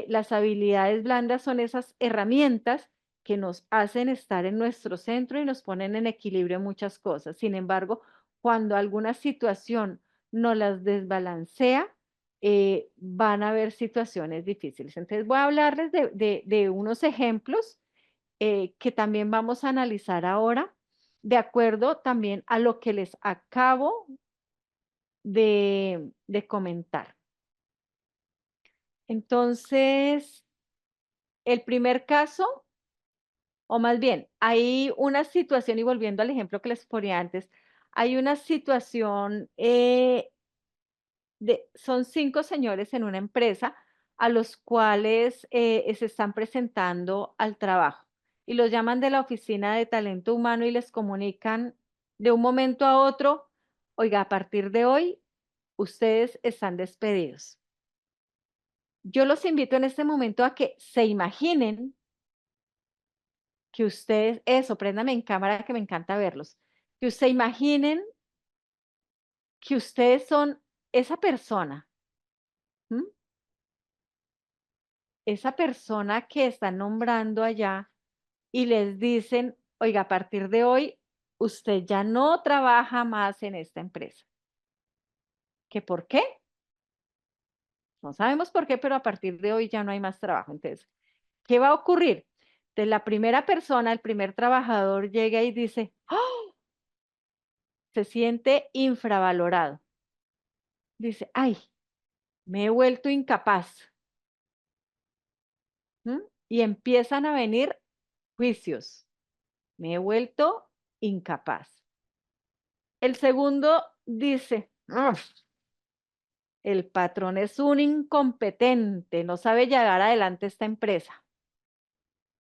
las habilidades blandas son esas herramientas que nos hacen estar en nuestro centro y nos ponen en equilibrio en muchas cosas. Sin embargo, cuando alguna situación nos las desbalancea, van a haber situaciones difíciles. Entonces voy a hablarles de unos ejemplos que también vamos a analizar ahora, de acuerdo también a lo que les acabo de comentar. Entonces, el primer caso, o más bien, hay una situación, y volviendo al ejemplo que les ponía antes, hay una situación son 5 señores en una empresa a los cuales se están presentando al trabajo y los llaman de la oficina de talento humano y les comunican de un momento a otro, oiga, a partir de hoy ustedes están despedidos. Yo los invito en este momento a que se imaginen que ustedes, eso, préndame en cámara que me encanta verlos, que ustedes imaginen que ustedes son esa persona. ¿M? Esa persona que están nombrando allá y les dicen, oiga, a partir de hoy, usted ya no trabaja más en esta empresa. ¿Qué por qué? No sabemos por qué, pero a partir de hoy ya no hay más trabajo. Entonces, ¿qué va a ocurrir? De la primera persona, el primer trabajador llega y dice, ¡oh! Se siente infravalorado. Dice, ay, me he vuelto incapaz. ¿Mm? Y empiezan a venir juicios. Me he vuelto incapaz. El segundo dice, "Uf, el patrón es un incompetente, no sabe llevar adelante esta empresa".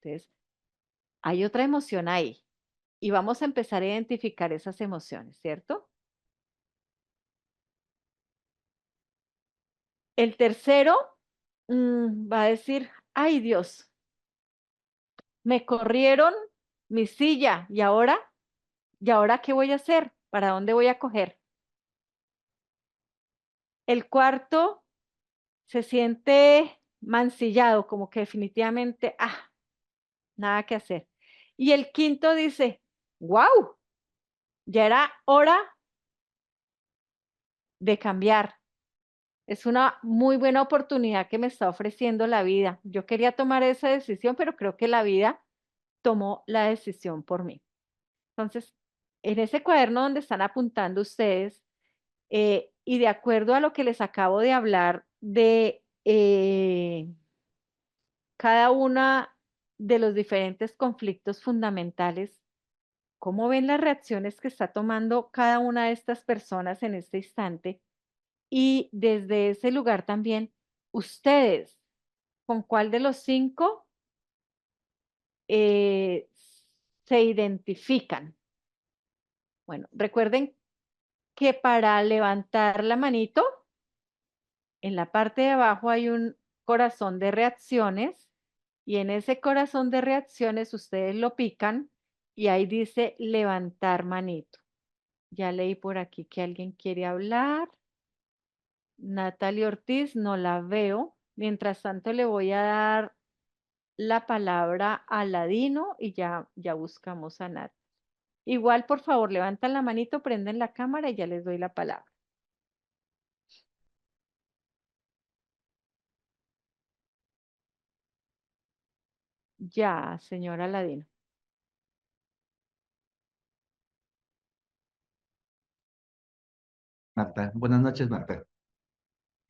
Entonces, hay otra emoción ahí y vamos a empezar a identificar esas emociones, ¿cierto? El tercero va a decir, ay Dios, me corrieron mi silla ¿y ahora qué voy a hacer? ¿Para dónde voy a coger? El cuarto se siente mancillado, como que definitivamente, nada que hacer. Y el quinto dice, wow, ya era hora de cambiar. Es una muy buena oportunidad que me está ofreciendo la vida. Yo quería tomar esa decisión, pero creo que la vida tomó la decisión por mí. Entonces, en ese cuaderno donde están apuntando ustedes, y de acuerdo a lo que les acabo de hablar de cada una de los diferentes conflictos fundamentales, ¿cómo ven las reacciones que está tomando cada una de estas personas en este instante? Y desde ese lugar también, ustedes, ¿con cuál de los 5 eh, se identifican? Bueno, recuerden que para levantar la manito, en la parte de abajo hay un corazón de reacciones y en ese corazón de reacciones ustedes lo pican y ahí dice levantar manito. Ya leí por aquí que alguien quiere hablar. Natalie Ortiz, no la veo. Mientras tanto, le voy a dar la palabra a Ladino y ya buscamos a Nat. Igual, por favor, levantan la manito, prenden la cámara y ya les doy la palabra. Ya, señora Ladino. Marta, buenas noches, Marta.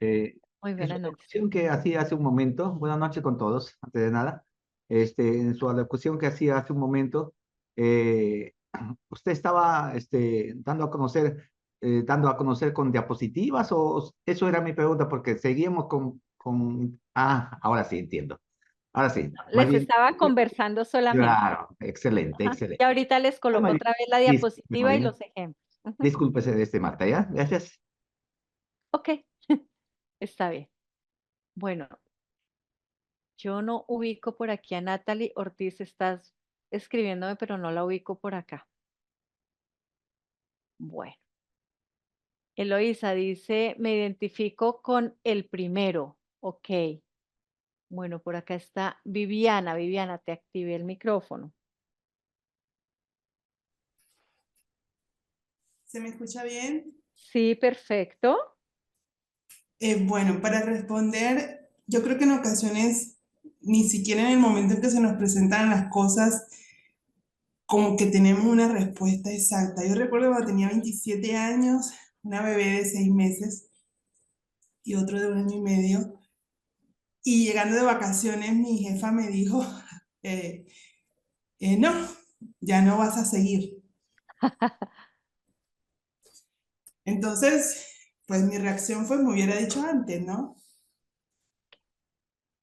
Muy En su buenas noches. alocución que hacía hace un momento, buenas noches con todos, antes de nada, en su alocución que hacía hace un momento, eh, usted estaba dando a conocer con diapositivas o eso era mi pregunta porque seguíamos ahora sí entiendo, ahora sí, más Les bien, estaba conversando solamente. claro, excelente, Ajá. Y excelente. ahorita les coloco Más bien, otra vez la disculpe, más diapositiva y bien, los ejemplos. Ujú. discúlpese de Marta, ¿ya? Gracias. Ok, está bien. Bueno, yo no ubico por aquí a Natalie Ortiz, estás escribiéndome, pero no la ubico por acá. Bueno, Eloísa dice, me identifico con el primero. Ok. Bueno, por acá está Viviana. Viviana, te activé el micrófono. ¿Se me escucha bien? Sí, perfecto. Bueno, para responder, yo creo que en ocasiones, ni siquiera en el momento en que se nos presentan las cosas, como que tenemos una respuesta exacta. Yo recuerdo cuando tenía 27 años, una bebé de 6 meses y otro de 1 año y medio, y llegando de vacaciones, mi jefa me dijo, no, ya no vas a seguir. Entonces, pues mi reacción fue, me hubiera dicho antes, ¿no?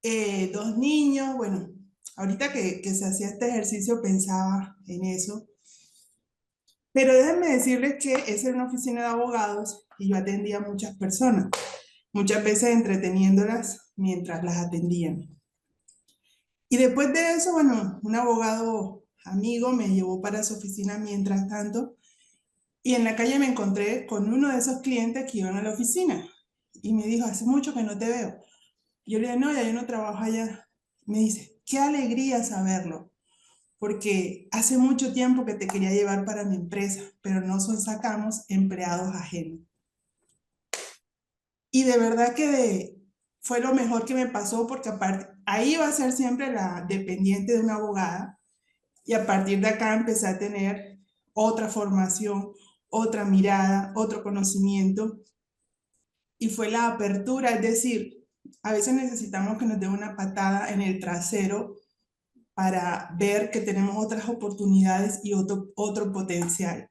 2 niños, bueno, ahorita que se hacía este ejercicio pensaba en eso, pero déjenme decirles que esa era una oficina de abogados y yo atendía a muchas personas, muchas veces entreteniéndolas mientras las atendían. Y después de eso, bueno, un abogado amigo me llevó para su oficina mientras tanto y en la calle me encontré con uno de esos clientes que iban a la oficina y me dijo, hace mucho que no te veo. Yo le dije, no, ya yo no trabajo allá. Me dice, qué alegría saberlo, porque hace mucho tiempo que te quería llevar para mi empresa, pero no sacamos empleados ajenos. Y de verdad que fue lo mejor que me pasó, porque aparte, ahí iba a ser siempre la dependiente de una abogada, y a partir de acá empecé a tener otra formación, otra mirada, otro conocimiento, y fue la apertura, es decir, a veces necesitamos que nos den una patada en el trasero para ver que tenemos otras oportunidades y otro potencial.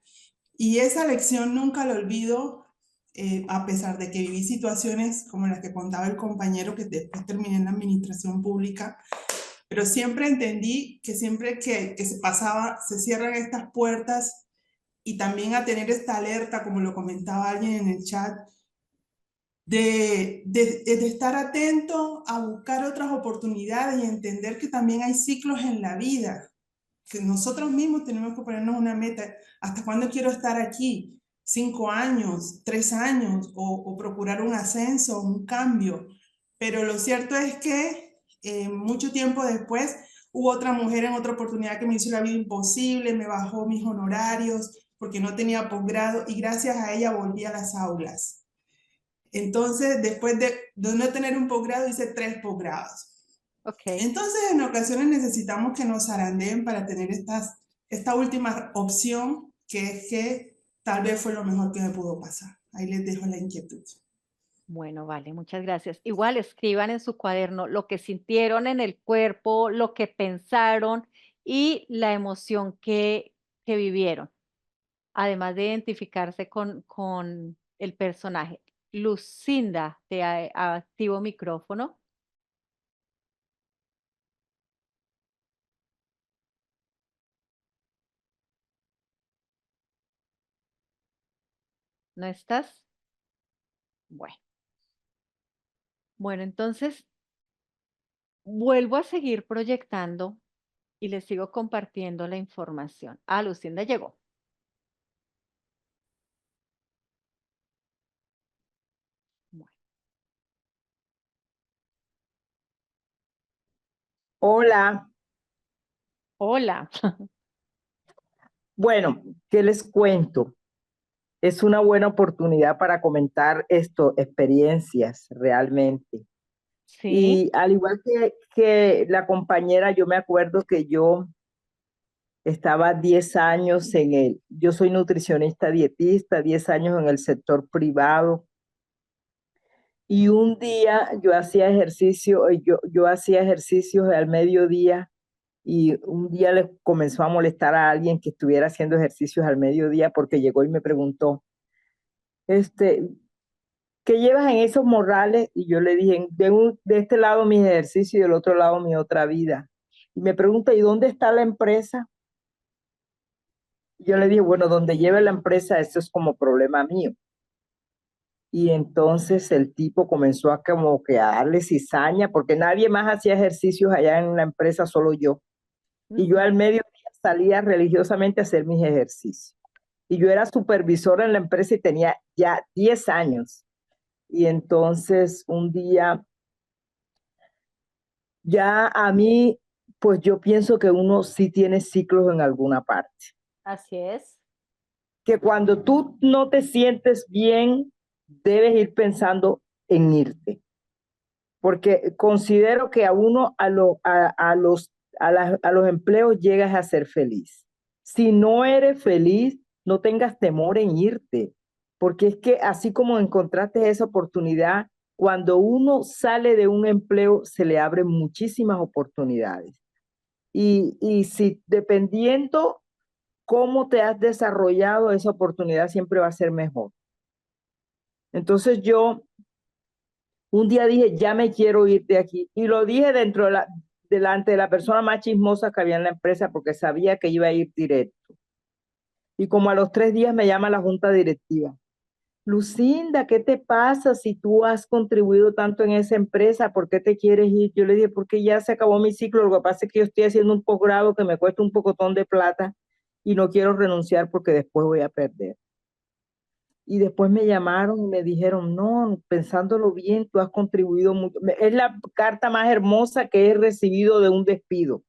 Y esa lección nunca la olvido, a pesar de que viví situaciones como las que contaba el compañero, que después terminé en la administración pública, pero siempre entendí que siempre que se pasaba, se cierran estas puertas, y también a tener esta alerta, como lo comentaba alguien en el chat, de estar atento a buscar otras oportunidades y entender que también hay ciclos en la vida, que nosotros mismos tenemos que ponernos una meta. ¿Hasta cuándo quiero estar aquí? 5 años, 3 años, o procurar un ascenso, un cambio. Pero lo cierto es que mucho tiempo después hubo otra mujer en otra oportunidad que me hizo la vida imposible, me bajó mis honorarios porque no tenía posgrado, y gracias a ella volví a las aulas. Entonces, después de no tener un posgrado, hice 3 posgrados. Ok. Entonces, en ocasiones necesitamos que nos zarandeen para tener esta última opción, que es que tal vez fue lo mejor que me pudo pasar. Ahí les dejo la inquietud. Bueno, vale, muchas gracias. Igual escriban en su cuaderno lo que sintieron en el cuerpo, lo que pensaron y la emoción que vivieron, además de identificarse con el personaje. Lucinda, te activo micrófono. ¿No estás? Bueno. Bueno, entonces vuelvo a seguir proyectando y les sigo compartiendo la información. Ah, Lucinda llegó. Bueno. Hola, Hola. bueno, ¿qué les cuento? Es una buena oportunidad para comentar experiencias realmente. Sí, Y al igual que la compañera, yo me acuerdo que yo estaba 10 años yo soy nutricionista dietista, 10 años en el sector privado. Y un día yo hacía ejercicio, yo hacía ejercicios al mediodía, y un día le comenzó a molestar a alguien que estuviera haciendo ejercicios al mediodía, porque llegó y me preguntó, este, ¿qué llevas en esos morrales? Y yo le dije, de este lado mis ejercicios y del otro lado mi otra vida. Y me pregunta, ¿y dónde está la empresa? Y yo le dije, bueno, donde lleve la empresa, eso es como problema mío. Y entonces el tipo comenzó a como que a darle cizaña, porque nadie más hacía ejercicios allá en la empresa, solo yo. Y yo al mediodía salía religiosamente a hacer mis ejercicios. Y yo era supervisora en la empresa y tenía ya 10 años. Y entonces un día, ya a mí, pues yo pienso que uno sí tiene ciclos en alguna parte. Así es. Que cuando tú no te sientes bien, debes ir pensando en irte. Porque considero que a uno, a los empleos llegas a ser feliz. Si no eres feliz, no tengas temor en irte, porque es que así como encontraste esa oportunidad, cuando uno sale de un empleo, se le abren muchísimas oportunidades. Y si dependiendo cómo te has desarrollado, esa oportunidad siempre va a ser mejor. Entonces yo un día dije, ya me quiero ir de aquí. Y lo dije delante de la persona más chismosa que había en la empresa porque sabía que iba a ir directo. Y como a los 3 días me llama la junta directiva. Lucinda, ¿qué te pasa si tú has contribuido tanto en esa empresa? ¿Por qué te quieres ir? Yo le dije, porque ya se acabó mi ciclo. Lo que pasa es que yo estoy haciendo un posgrado que me cuesta un pocotón de plata y no quiero renunciar porque después voy a perder. Y después me llamaron y me dijeron, no, pensándolo bien, tú has contribuido mucho. Es la carta más hermosa que he recibido de un despido.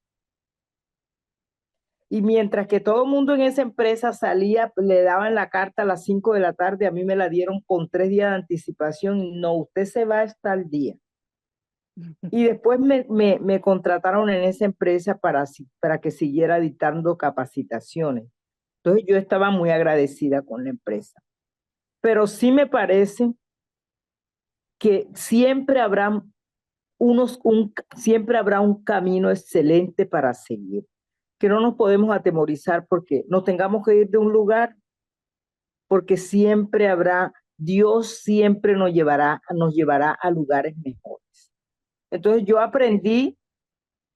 Y mientras que todo el mundo en esa empresa salía, le daban la carta a las 5 de la tarde, a mí me la dieron con 3 días de anticipación. Y no, usted se va hasta el día. Y después me contrataron en esa empresa para que siguiera dictando capacitaciones. Entonces yo estaba muy agradecida con la empresa. Pero sí me parece que siempre habrá siempre habrá un camino excelente para seguir, que no nos podemos atemorizar porque nos tengamos que ir de un lugar, porque siempre Dios siempre nos llevará a lugares mejores. Entonces yo aprendí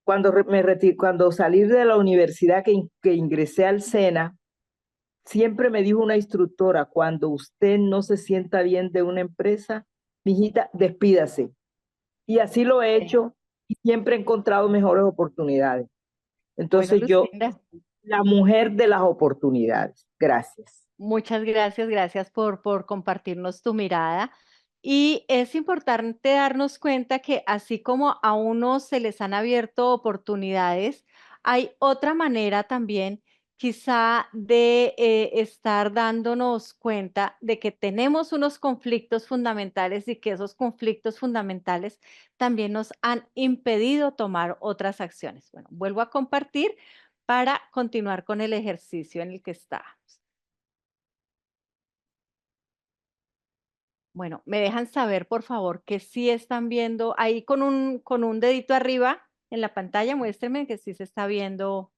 cuando salí de la universidad que ingresé al SENA, siempre me dijo una instructora, cuando usted no se sienta bien de una empresa, mijita, despídase. Y así lo he hecho y siempre he encontrado mejores oportunidades. Bueno, Entonces yo, Lucinda, la mujer de las oportunidades. Gracias. muchas gracias, gracias por compartirnos tu mirada. Y es importante darnos cuenta que así como a unos se les han abierto oportunidades, hay otra manera también quizá de estar dándonos cuenta de que tenemos unos conflictos fundamentales y que esos conflictos fundamentales también nos han impedido tomar otras acciones. Bueno, vuelvo a compartir para continuar con el ejercicio en el que estábamos. Bueno, me dejan saber, por favor, que sí están viendo ahí con un dedito arriba en la pantalla, muéstrenme que sí se está viendo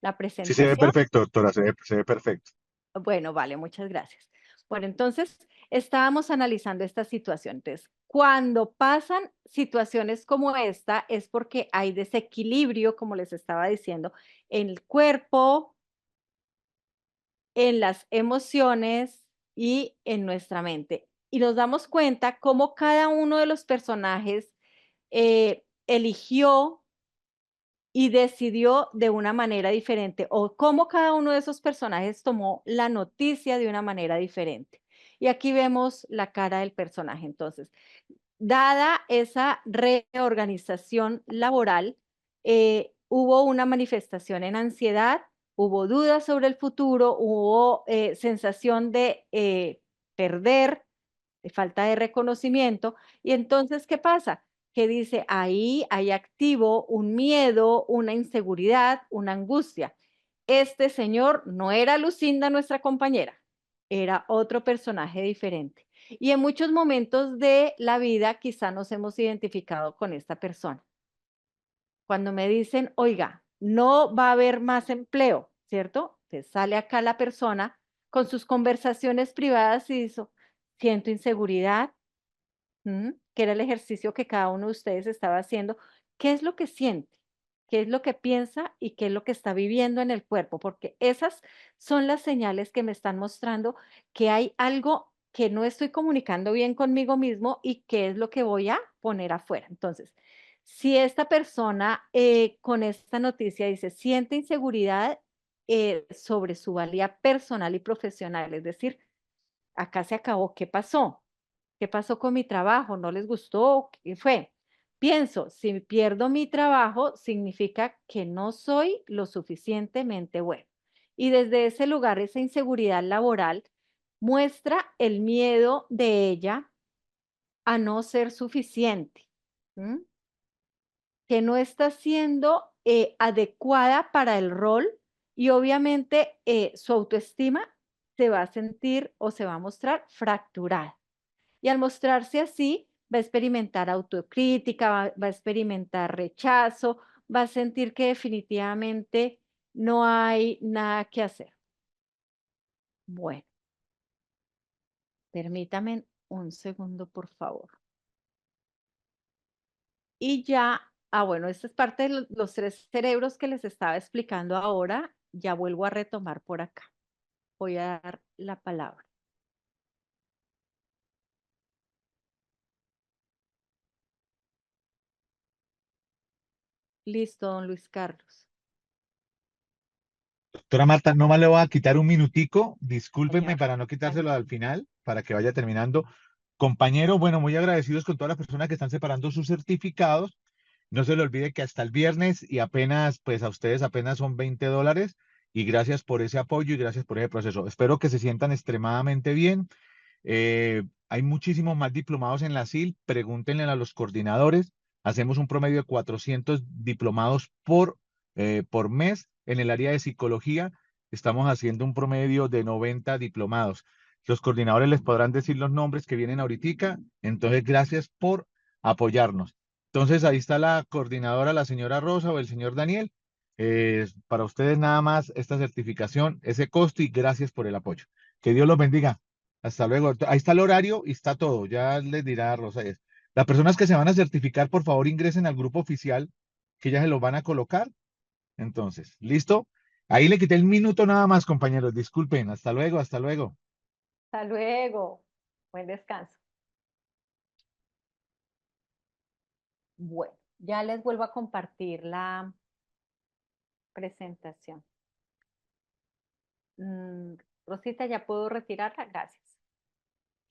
la Sí se ve presentación. perfecto, doctora, se ve perfecto. Bueno, vale, muchas gracias. Bueno, entonces estábamos analizando esta situación. Entonces, cuando pasan situaciones como esta es porque hay desequilibrio, como les estaba diciendo, en el cuerpo, en las emociones y en nuestra mente. Y nos damos cuenta cómo cada uno de los personajes eligió y decidió de una manera diferente, o cómo cada uno de esos personajes tomó la noticia de una manera diferente. Y aquí vemos la cara del personaje. Entonces, dada esa reorganización laboral, hubo una manifestación en ansiedad, hubo dudas sobre el futuro, hubo sensación de perder, de falta de reconocimiento. Y entonces, ¿qué pasa? Que dice, ahí hay activo un miedo, una inseguridad, una angustia. Este señor no era Lucinda, nuestra compañera, era otro personaje diferente. Y en muchos momentos de la vida quizá nos hemos identificado con esta persona. Cuando me dicen, oiga, no va a haber más empleo, ¿cierto? Te sale acá la persona con sus conversaciones privadas y dice, siento inseguridad, que era el ejercicio que cada uno de ustedes estaba haciendo. ¿Qué es lo que siente? ¿Qué es lo que piensa y qué es lo que está viviendo en el cuerpo? Porque esas son las señales que me están mostrando que hay algo que no estoy comunicando bien conmigo mismo y qué es lo que voy a poner afuera. Entonces, si esta persona con esta noticia dice, siente inseguridad, sobre su valía personal y profesional. Es decir, acá se acabó. ¿Qué pasó? ¿Qué pasó con mi trabajo? ¿No les gustó? ¿Qué fue? Pienso, si pierdo mi trabajo, significa que no soy lo suficientemente bueno. Y desde ese lugar, esa inseguridad laboral muestra el miedo de ella a no ser suficiente, ¿m? Que no está siendo adecuada para el rol y obviamente su autoestima se va a sentir o se va a mostrar fracturada. Y al mostrarse así, va a experimentar autocrítica, va a experimentar rechazo, va a sentir que definitivamente no hay nada que hacer. Bueno, permítame un segundo, por favor. Y ya, bueno, esta es parte de los 3 cerebros que les estaba explicando ahora. Ya vuelvo a retomar por acá. Voy a dar la palabra. Listo, don Luis Carlos. Doctora Marta, nomás le voy a quitar un minutico, discúlpenme Señor, para no quitárselo al final, para que vaya terminando. Compañero, bueno, muy agradecidos con todas las personas que están separando sus certificados. No se le olvide que hasta el viernes y apenas, pues a ustedes apenas son $20 y gracias por ese apoyo y gracias por ese proceso. Espero que se sientan extremadamente bien. Hay muchísimos más diplomados en la SIL, pregúntenle a los coordinadores. Hacemos un promedio de 400 diplomados por mes. En el área de psicología estamos haciendo un promedio de 90 diplomados. Los coordinadores les podrán decir los nombres que vienen ahorita. Entonces, gracias por apoyarnos. Entonces, ahí está la coordinadora, la señora Rosa o el señor Daniel. Para ustedes nada más esta certificación, ese costo y gracias por el apoyo. Que Dios los bendiga. Hasta luego. Ahí está el horario y está todo. Ya les dirá Rosa. Las personas que se van a certificar, por favor, ingresen al grupo oficial que ya se los van a colocar. Entonces, ¿listo? Ahí le quité el minuto nada más, compañeros. Disculpen. Hasta luego, hasta luego. Hasta luego. Buen descanso. Bueno, ya les vuelvo a compartir la presentación. Rosita, ¿ya puedo retirarla? Gracias.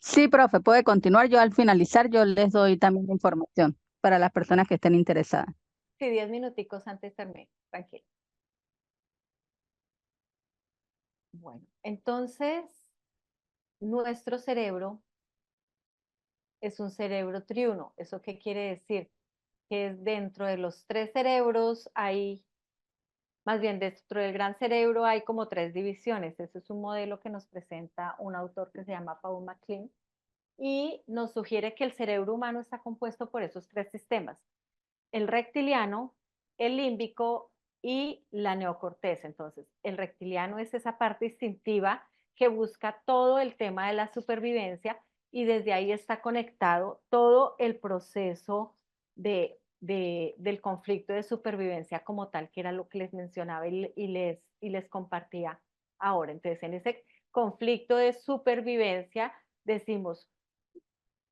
Sí, profe, puede continuar. Yo al finalizar, yo les doy también la información para las personas que estén interesadas. Sí, 10 minuticos antes termino. Tranquilo. Bueno, entonces, nuestro cerebro es un cerebro triuno. ¿Eso qué quiere decir? Que es dentro de los 3 cerebros hay, más bien dentro del gran cerebro hay como 3 divisiones. Ese es un modelo que nos presenta un autor que se llama Paul MacLean y nos sugiere que el cerebro humano está compuesto por esos 3 sistemas: el reptiliano, el límbico y la neocorteza. Entonces, el reptiliano es esa parte instintiva que busca todo el tema de la supervivencia y desde ahí está conectado todo el proceso del conflicto de supervivencia como tal, que era lo que les mencionaba y les compartía ahora. Entonces, en ese conflicto de supervivencia decimos,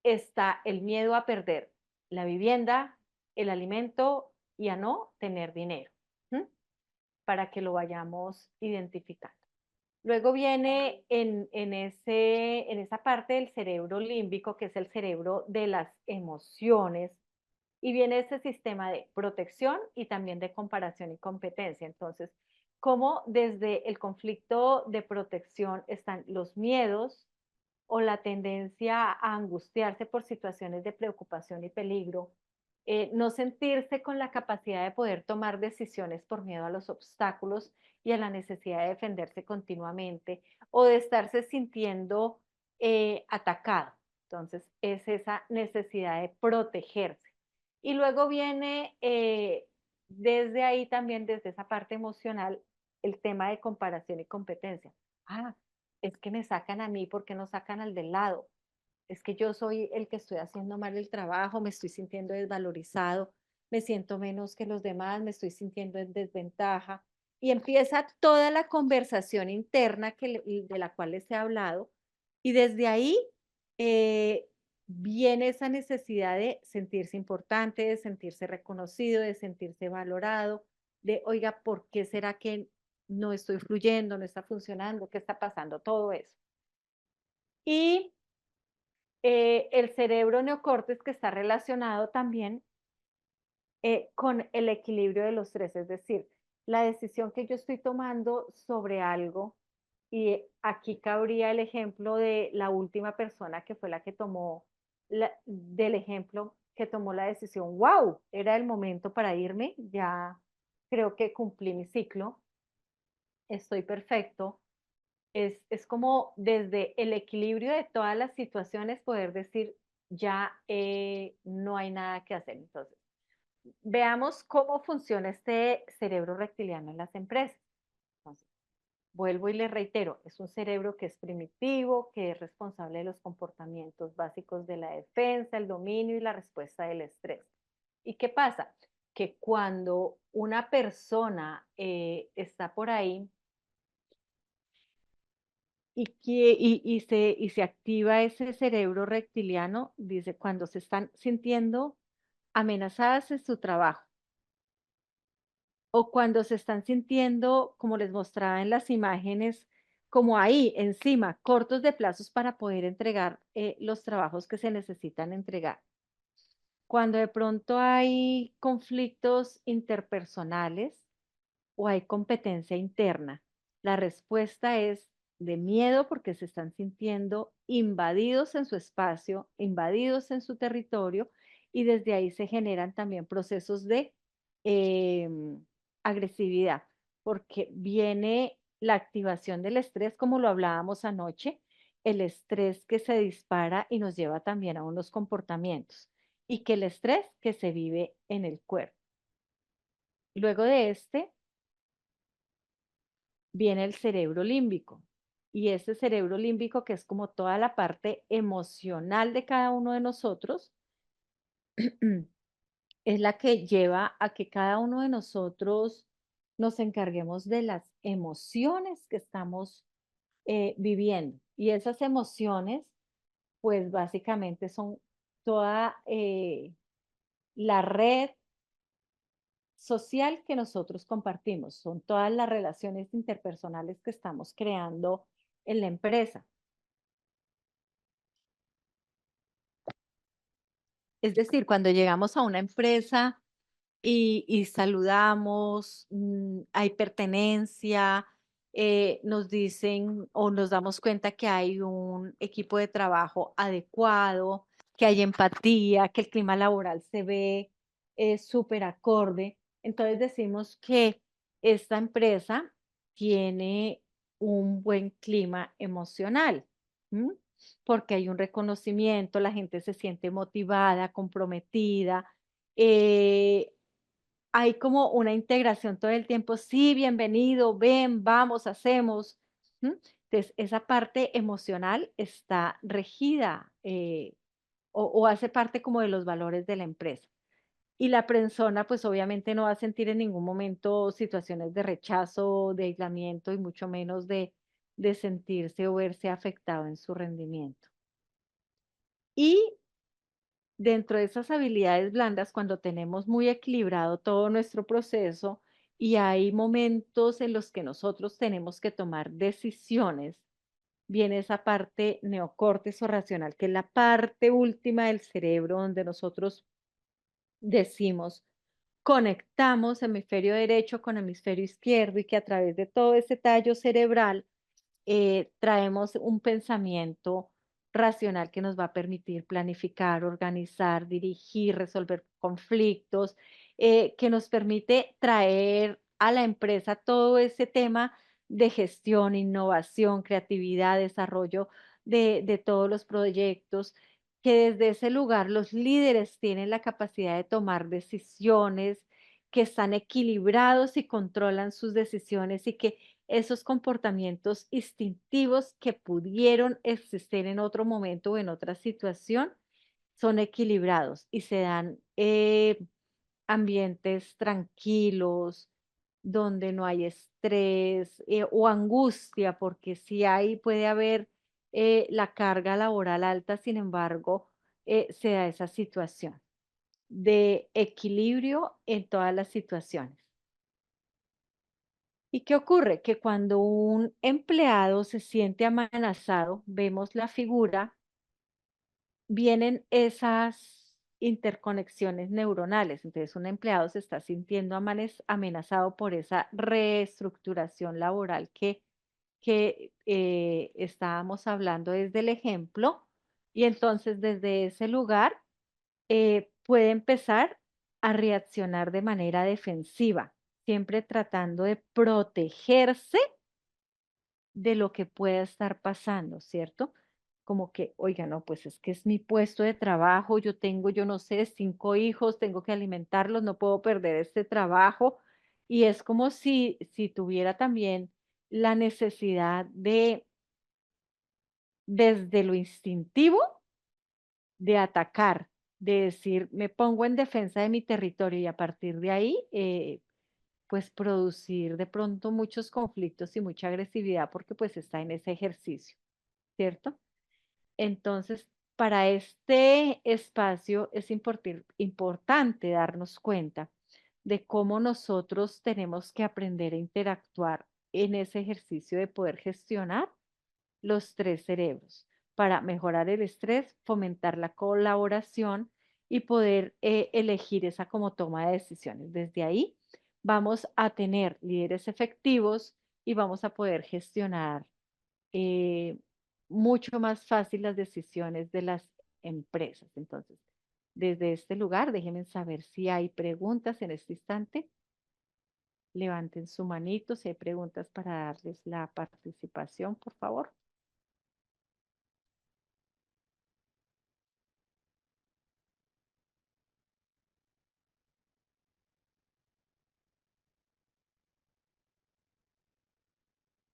está el miedo a perder la vivienda, el alimento y a no tener dinero, para que lo vayamos identificando. Luego viene en esa parte del cerebro límbico, que es el cerebro de las emociones, y viene ese sistema de protección y también de comparación y competencia. Entonces, como desde el conflicto de protección están los miedos o la tendencia a angustiarse por situaciones de preocupación y peligro, no sentirse con la capacidad de poder tomar decisiones por miedo a los obstáculos y a la necesidad de defenderse continuamente o de estarse sintiendo atacado. Entonces, es esa necesidad de protegerse. Y luego viene desde ahí también, desde esa parte emocional, el tema de comparación y competencia. Es que me sacan a mí, ¿por qué no sacan al del lado? Es que yo soy el que estoy haciendo mal el trabajo, me estoy sintiendo desvalorizado, me siento menos que los demás, me estoy sintiendo en desventaja. Y empieza toda la conversación interna de la cual les he hablado. Y desde ahí viene esa necesidad de sentirse importante, de sentirse reconocido, de sentirse valorado, de, oiga, ¿por qué será que no estoy fluyendo, no está funcionando, ¿qué está pasando? Todo eso. Y el cerebro neocórtex, que está relacionado también con el equilibrio de los tres, es decir, la decisión que yo estoy tomando sobre algo, y aquí cabría el ejemplo de la última persona que fue la que tomó, del ejemplo que tomó la decisión, wow, era el momento para irme, ya creo que cumplí mi ciclo, estoy perfecto. Es como desde el equilibrio de todas las situaciones poder decir, ya no hay nada que hacer. Entonces, veamos cómo funciona este cerebro reptiliano en las empresas. Entonces, vuelvo y le reitero, es un cerebro que es primitivo, que es responsable de los comportamientos básicos de la defensa, el dominio y la respuesta del estrés. ¿Y qué pasa? Que cuando una persona está por ahí y se activa ese cerebro reptiliano, dice, cuando se están sintiendo amenazadas en su trabajo, o cuando se están sintiendo, como les mostraba en las imágenes, como ahí encima, cortos de plazos para poder entregar los trabajos que se necesitan entregar. Cuando de pronto hay conflictos interpersonales o hay competencia interna, la respuesta es de miedo porque se están sintiendo invadidos en su espacio, invadidos en su territorio, y desde ahí se generan también procesos de eh, agresividad, porque viene la activación del estrés, como lo hablábamos anoche, el estrés que se dispara y nos lleva también a unos comportamientos, y que el estrés que se vive en el cuerpo. Luego de este viene el cerebro límbico. Y ese cerebro límbico, que es como toda la parte emocional de cada uno de nosotros, es la que lleva a que cada uno de nosotros nos encarguemos de las emociones que estamos viviendo. Y esas emociones, pues básicamente son toda la red social que nosotros compartimos, son todas las relaciones interpersonales que estamos creando en la empresa. Es decir, cuando llegamos a una empresa y saludamos, hay pertenencia, nos dicen o nos damos cuenta que hay un equipo de trabajo adecuado, que hay empatía, que el clima laboral se ve súper acorde. Entonces decimos que esta empresa tiene un buen clima emocional. ¿M? Porque hay un reconocimiento, la gente se siente motivada, comprometida, eh, hay como una integración todo el tiempo, sí, bienvenido, ven, vamos, hacemos. ¿M? Entonces, esa parte emocional está regida o hace parte como de los valores de la empresa. Y la persona, pues obviamente no va a sentir en ningún momento situaciones de rechazo, de aislamiento y mucho menos de sentirse o verse afectado en su rendimiento. Y dentro de esas habilidades blandas, cuando tenemos muy equilibrado todo nuestro proceso y hay momentos en los que nosotros tenemos que tomar decisiones, viene esa parte neocórtex o racional, que es la parte última del cerebro donde nosotros decimos, conectamos hemisferio derecho con hemisferio izquierdo y que a través de todo ese tallo cerebral traemos un pensamiento racional que nos va a permitir planificar, organizar, dirigir, resolver conflictos, que nos permite traer a la empresa todo ese tema de gestión, innovación, creatividad, desarrollo de todos los proyectos, que desde ese lugar los líderes tienen la capacidad de tomar decisiones, que están equilibrados y controlan sus decisiones y que esos comportamientos instintivos que pudieron existir en otro momento o en otra situación son equilibrados y se dan ambientes tranquilos, donde no hay estrés o angustia, porque si hay, puede haber la carga laboral alta, sin embargo, se da esa situación de equilibrio en todas las situaciones. ¿Y qué ocurre? Que cuando un empleado se siente amenazado, vemos la figura, vienen esas interconexiones neuronales. Entonces, un empleado se está sintiendo amenazado por esa reestructuración laboral que estábamos hablando desde el ejemplo. Y entonces, desde ese lugar, puede empezar a reaccionar de manera defensiva, siempre tratando de protegerse de lo que pueda estar pasando, ¿cierto? Como que, oiga, no, pues es que es mi puesto de trabajo, yo tengo, yo no sé, 5 hijos, tengo que alimentarlos, no puedo perder este trabajo. Y es como si tuviera también la necesidad de, desde lo instintivo, de atacar, de decir, me pongo en defensa de mi territorio y a partir de ahí, pues producir de pronto muchos conflictos y mucha agresividad porque pues está en ese ejercicio, ¿cierto? Entonces, para este espacio es importante darnos cuenta de cómo nosotros tenemos que aprender a interactuar en ese ejercicio de poder gestionar los 3 cerebros para mejorar el estrés, fomentar la colaboración y poder elegir esa como toma de decisiones. Desde ahí vamos a tener líderes efectivos y vamos a poder gestionar eh, mucho más fácil las decisiones de las empresas. Entonces, desde este lugar, déjenme saber si hay preguntas en este instante. Levanten su manito si hay preguntas para darles la participación, por favor.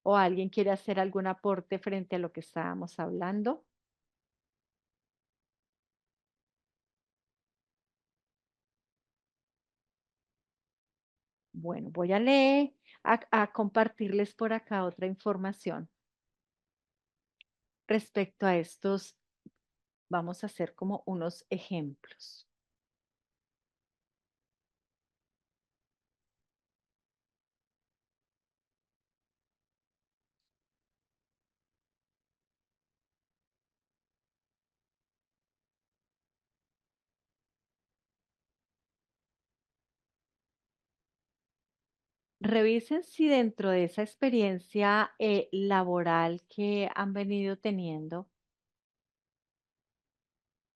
¿O alguien quiere hacer algún aporte frente a lo que estábamos hablando? Bueno, voy a leer, a compartirles por acá otra información respecto a estos. Vamos a hacer como unos ejemplos. Revisen si dentro de esa experiencia laboral que han venido teniendo,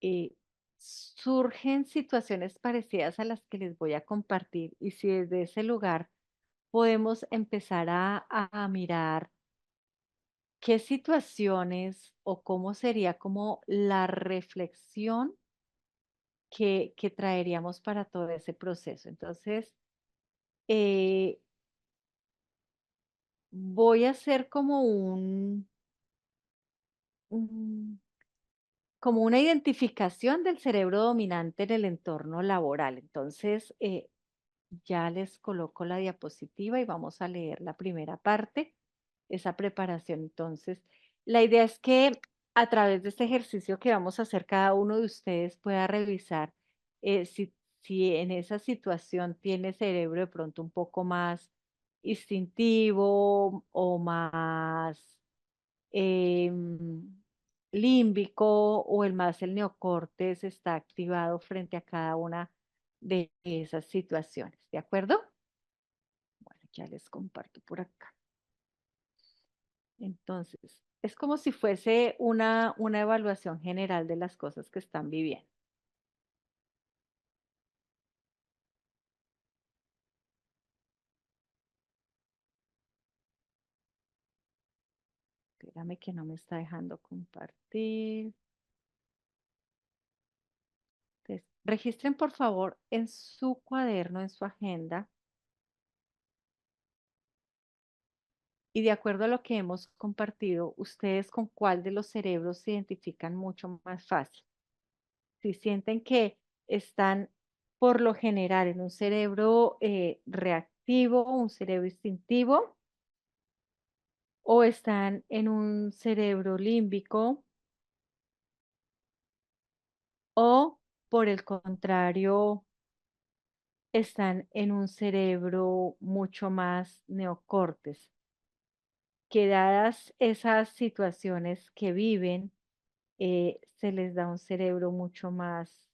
eh, surgen situaciones parecidas a las que les voy a compartir y si desde ese lugar podemos empezar a mirar qué situaciones o cómo sería como la reflexión que traeríamos para todo ese proceso. Entonces, eh, voy a hacer como un- como una identificación del cerebro dominante en el entorno laboral. Entonces, ya les coloco la diapositiva y vamos a leer la primera parte, esa preparación. Entonces, la idea es que a través de este ejercicio que vamos a hacer, cada uno de ustedes pueda revisar si en esa situación tiene cerebro de pronto un poco más instintivo o más límbico o el neocortes está activado frente a cada una de esas situaciones. ¿De acuerdo? Bueno, ya les comparto por acá. Entonces, es como si fuese una evaluación general de las cosas que están viviendo. Espérame que no me está dejando compartir. Entonces, registren por favor en su cuaderno, en su agenda, y de acuerdo a lo que hemos compartido, ustedes con cuál de los cerebros se identifican mucho más fácil. Si sienten que están por lo general en un cerebro reactivo, un cerebro instintivo, o están en un cerebro límbico, o por el contrario, están en un cerebro mucho más neocortes, que dadas esas situaciones que viven, se les da un cerebro mucho más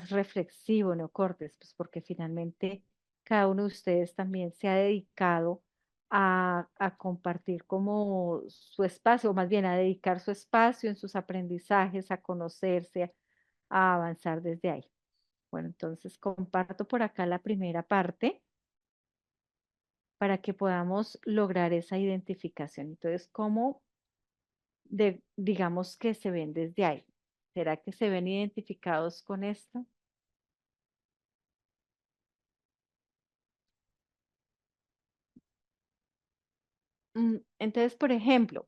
reflexivo, neocortes, pues porque finalmente cada uno de ustedes también se ha dedicado a compartir como su espacio, o más bien a dedicar su espacio en sus aprendizajes, a conocerse, a avanzar desde ahí. Bueno, entonces comparto por acá la primera parte para que podamos lograr esa identificación. Entonces, ¿cómo digamos que se ven desde ahí? ¿Será que se ven identificados con esto? Entonces, por ejemplo,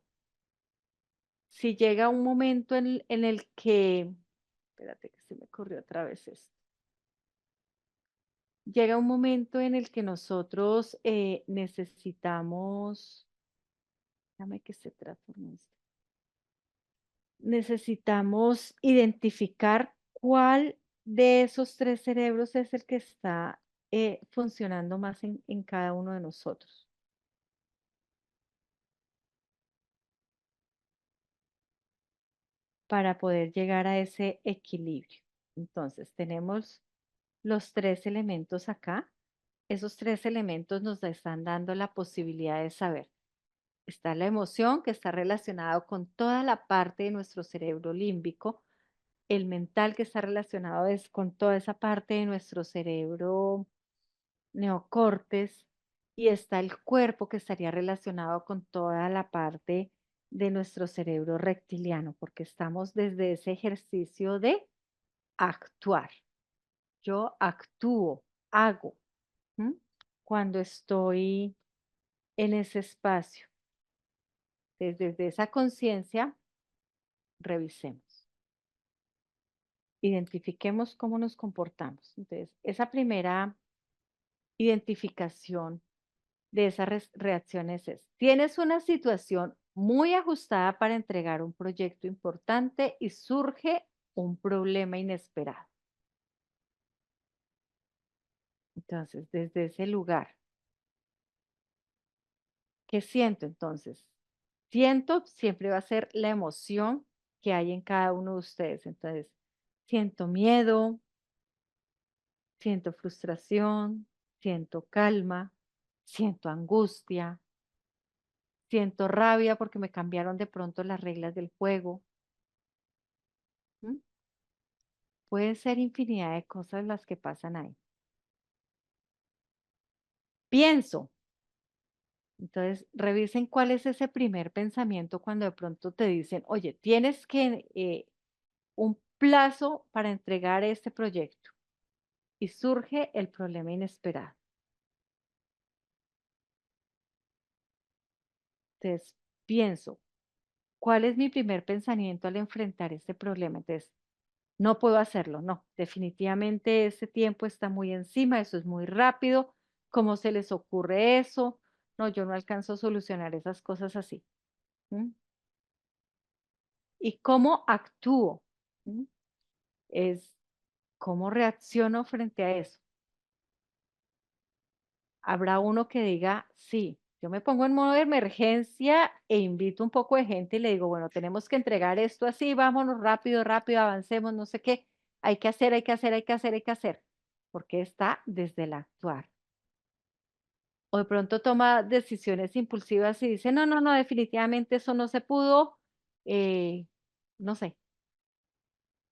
si llega un momento en el que, espérate que se me corrió otra vez esto, llega un momento en el que nosotros necesitamos, déjame que se transforme esto. Necesitamos identificar cuál de esos tres cerebros es el que está funcionando más en cada uno de nosotros. Para poder llegar a ese equilibrio. Entonces, tenemos los tres elementos acá. Esos tres elementos nos están dando la posibilidad de saber. Está la emoción, que está relacionado con toda la parte de nuestro cerebro límbico, el mental, que está relacionado con toda esa parte de nuestro cerebro neocortes, y está el cuerpo, que estaría relacionado con toda la parte de nuestro cerebro reptiliano, porque estamos desde ese ejercicio de actuar. Yo actúo, hago, ¿m? Cuando estoy en ese espacio. Desde esa conciencia, revisemos. Identifiquemos cómo nos comportamos. Entonces, esa primera identificación de esas reacciones es: tienes una situación muy ajustada para entregar un proyecto importante y surge un problema inesperado. Entonces, desde ese lugar, ¿qué siento entonces? Siento siempre va a ser la emoción que hay en cada uno de ustedes. Entonces, siento miedo, siento frustración, siento calma, siento angustia, siento rabia porque me cambiaron de pronto las reglas del juego. ¿Mm? Pueden ser infinidad de cosas las que pasan ahí. Pienso. Entonces, revisen cuál es ese primer pensamiento cuando de pronto te dicen, oye, tienes que un plazo para entregar este proyecto y surge el problema inesperado. Entonces, pienso, ¿cuál es mi primer pensamiento al enfrentar este problema? Entonces, no puedo hacerlo, no, definitivamente ese tiempo está muy encima, eso es muy rápido, ¿cómo se les ocurre eso? No, yo no alcanzo a solucionar esas cosas así. ¿Mm? ¿Y cómo actúo? ¿Mm? Es cómo reacciono frente a eso. Habrá uno que diga, sí, yo me pongo en modo de emergencia e invito un poco de gente y le digo, bueno, tenemos que entregar esto así, vámonos rápido, rápido, avancemos, no sé qué, hay que hacer, hay que hacer, hay que hacer, hay que hacer, porque está desde el actuar. O de pronto toma decisiones impulsivas y dice, no, no, no, definitivamente eso no se pudo, eh, no sé,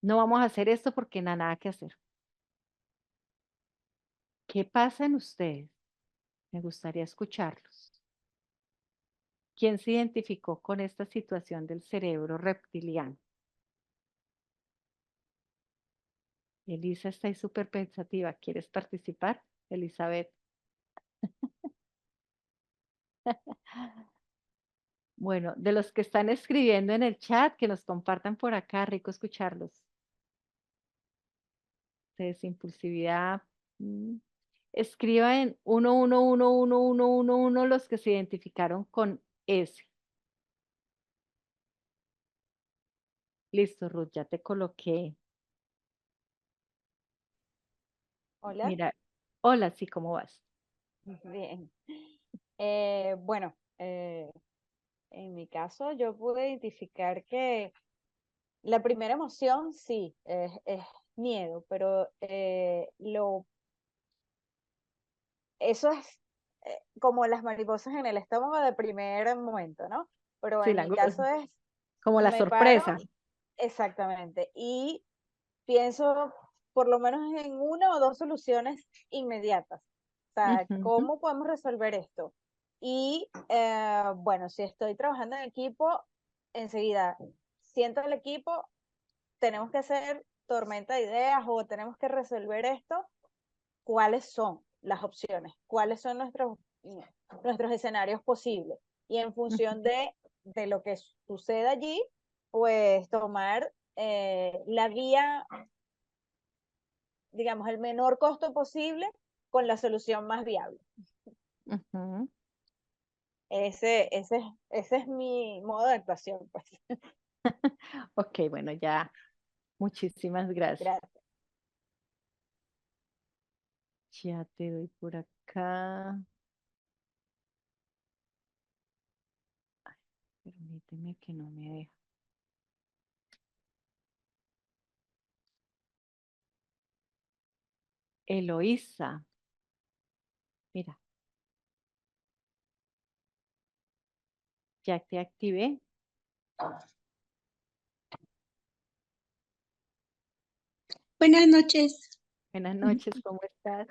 no vamos a hacer esto porque nada que hacer. ¿Qué pasa en ustedes? Me gustaría escucharlos. ¿Quién se identificó con esta situación del cerebro reptiliano? Elisa está ahí súper pensativa. ¿Quieres participar, Elizabeth? Bueno, de los que están escribiendo en el chat, que nos compartan por acá, rico escucharlos. Entonces, impulsividad. Escriba en 1 los que se identificaron con ese. Listo, Ruth, ya te coloqué. Hola, Mira, hola, sí, ¿cómo vas? bien. Bueno, en mi caso yo pude identificar que la primera emoción sí es miedo, pero eso es como las mariposas en el estómago de primer momento, ¿no? Pero Sí, en mi caso es, como la me paro sorpresa. exactamente y pienso por lo menos en una o dos soluciones inmediatas. O sea, Ujú, ¿cómo podemos resolver esto? Y bueno, si estoy trabajando en equipo, enseguida siento el equipo, tenemos que hacer tormenta de ideas o tenemos que resolver esto. ¿Cuáles son las opciones? ¿Cuáles son nuestros escenarios posibles? Y en función ujú. de lo que suceda allí, pues tomar la vía, digamos, el menor costo posible con la solución más viable. Ujú. Ese es mi modo de actuación, pues. Ok, bueno, ya, muchísimas gracias. Gracias. Ya te doy por acá. Permíteme que no me deja. Eloísa, mira, ya te activé. Buenas noches. Buenas noches, ¿cómo estás?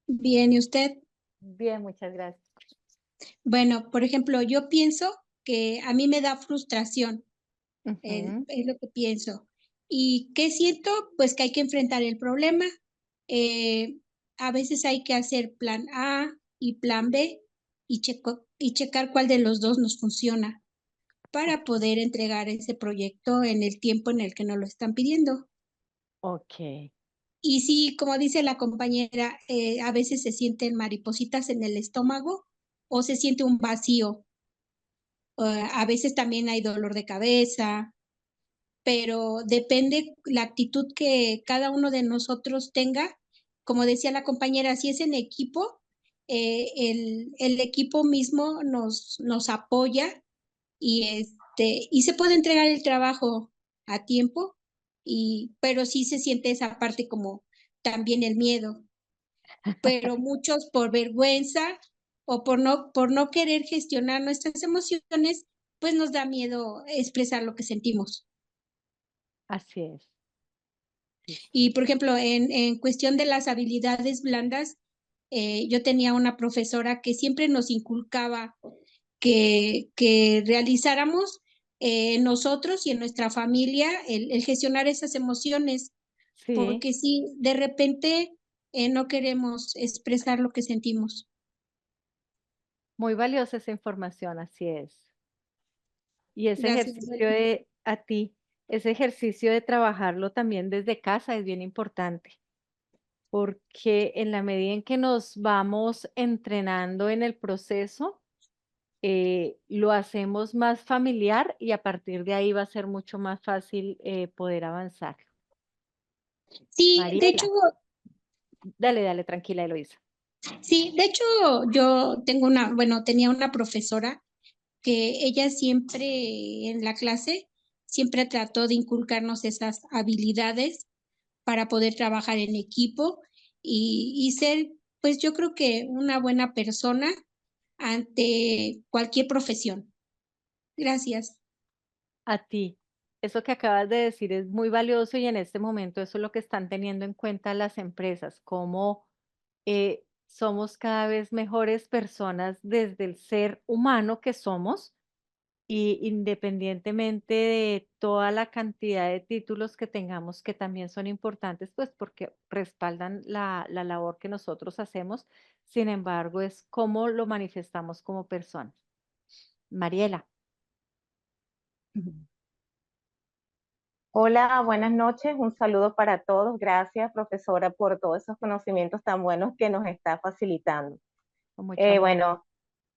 Bien, ¿y usted? Bien, muchas gracias. Bueno, por ejemplo, yo pienso que a mí me da frustración, Ujú. es lo que pienso. ¿Y qué siento? Pues que hay que enfrentar el problema. Eh, a veces hay que hacer plan A y plan B y checar cuál de los dos nos funciona para poder entregar ese proyecto en el tiempo en el que nos lo están pidiendo. Ok. Y sí, como dice la compañera, a veces se sienten maripositas en el estómago o se siente un vacío. A veces también hay dolor de cabeza, pero depende la actitud que cada uno de nosotros tenga. Como decía la compañera, si es en equipo, el equipo mismo nos apoya y se puede entregar el trabajo a tiempo, pero sí se siente esa parte como también el miedo, pero muchos por vergüenza o por no querer gestionar nuestras emociones, pues nos da miedo expresar lo que sentimos. Así es. Sí, Y sí. por ejemplo, en cuestión de las habilidades blandas, yo tenía una profesora que siempre nos inculcaba que realizáramos nosotros y en nuestra familia el gestionar esas emociones, Sí, porque si de repente no queremos expresar lo que sentimos. muy valiosa esa información, así es. Y ese Gracias. ejercicio de a ti, ese ejercicio de trabajarlo también desde casa es bien importante, porque en la medida en que nos vamos entrenando en el proceso, lo hacemos más familiar y a partir de ahí va a ser mucho más fácil poder avanzar. Sí, de hecho, Mariela, dale, dale, tranquila, Eloisa. sí, de hecho, yo tengo tenía una profesora que ella siempre en la clase, siempre trató de inculcarnos esas habilidades para poder trabajar en equipo y ser, pues yo creo que una buena persona ante cualquier profesión. Gracias. A ti. Eso que acabas de decir es muy valioso y en este momento eso es lo que están teniendo en cuenta las empresas, cómo somos cada vez mejores personas desde el ser humano que somos y independientemente de toda la cantidad de títulos que tengamos que también son importantes, pues porque respaldan la labor que nosotros hacemos, sin embargo es cómo lo manifestamos como personas. Mariela. Hola, buenas noches. Un saludo para todos. Gracias, profesora, por todos esos conocimientos tan buenos que nos está facilitando. Con mucho amor. Bueno,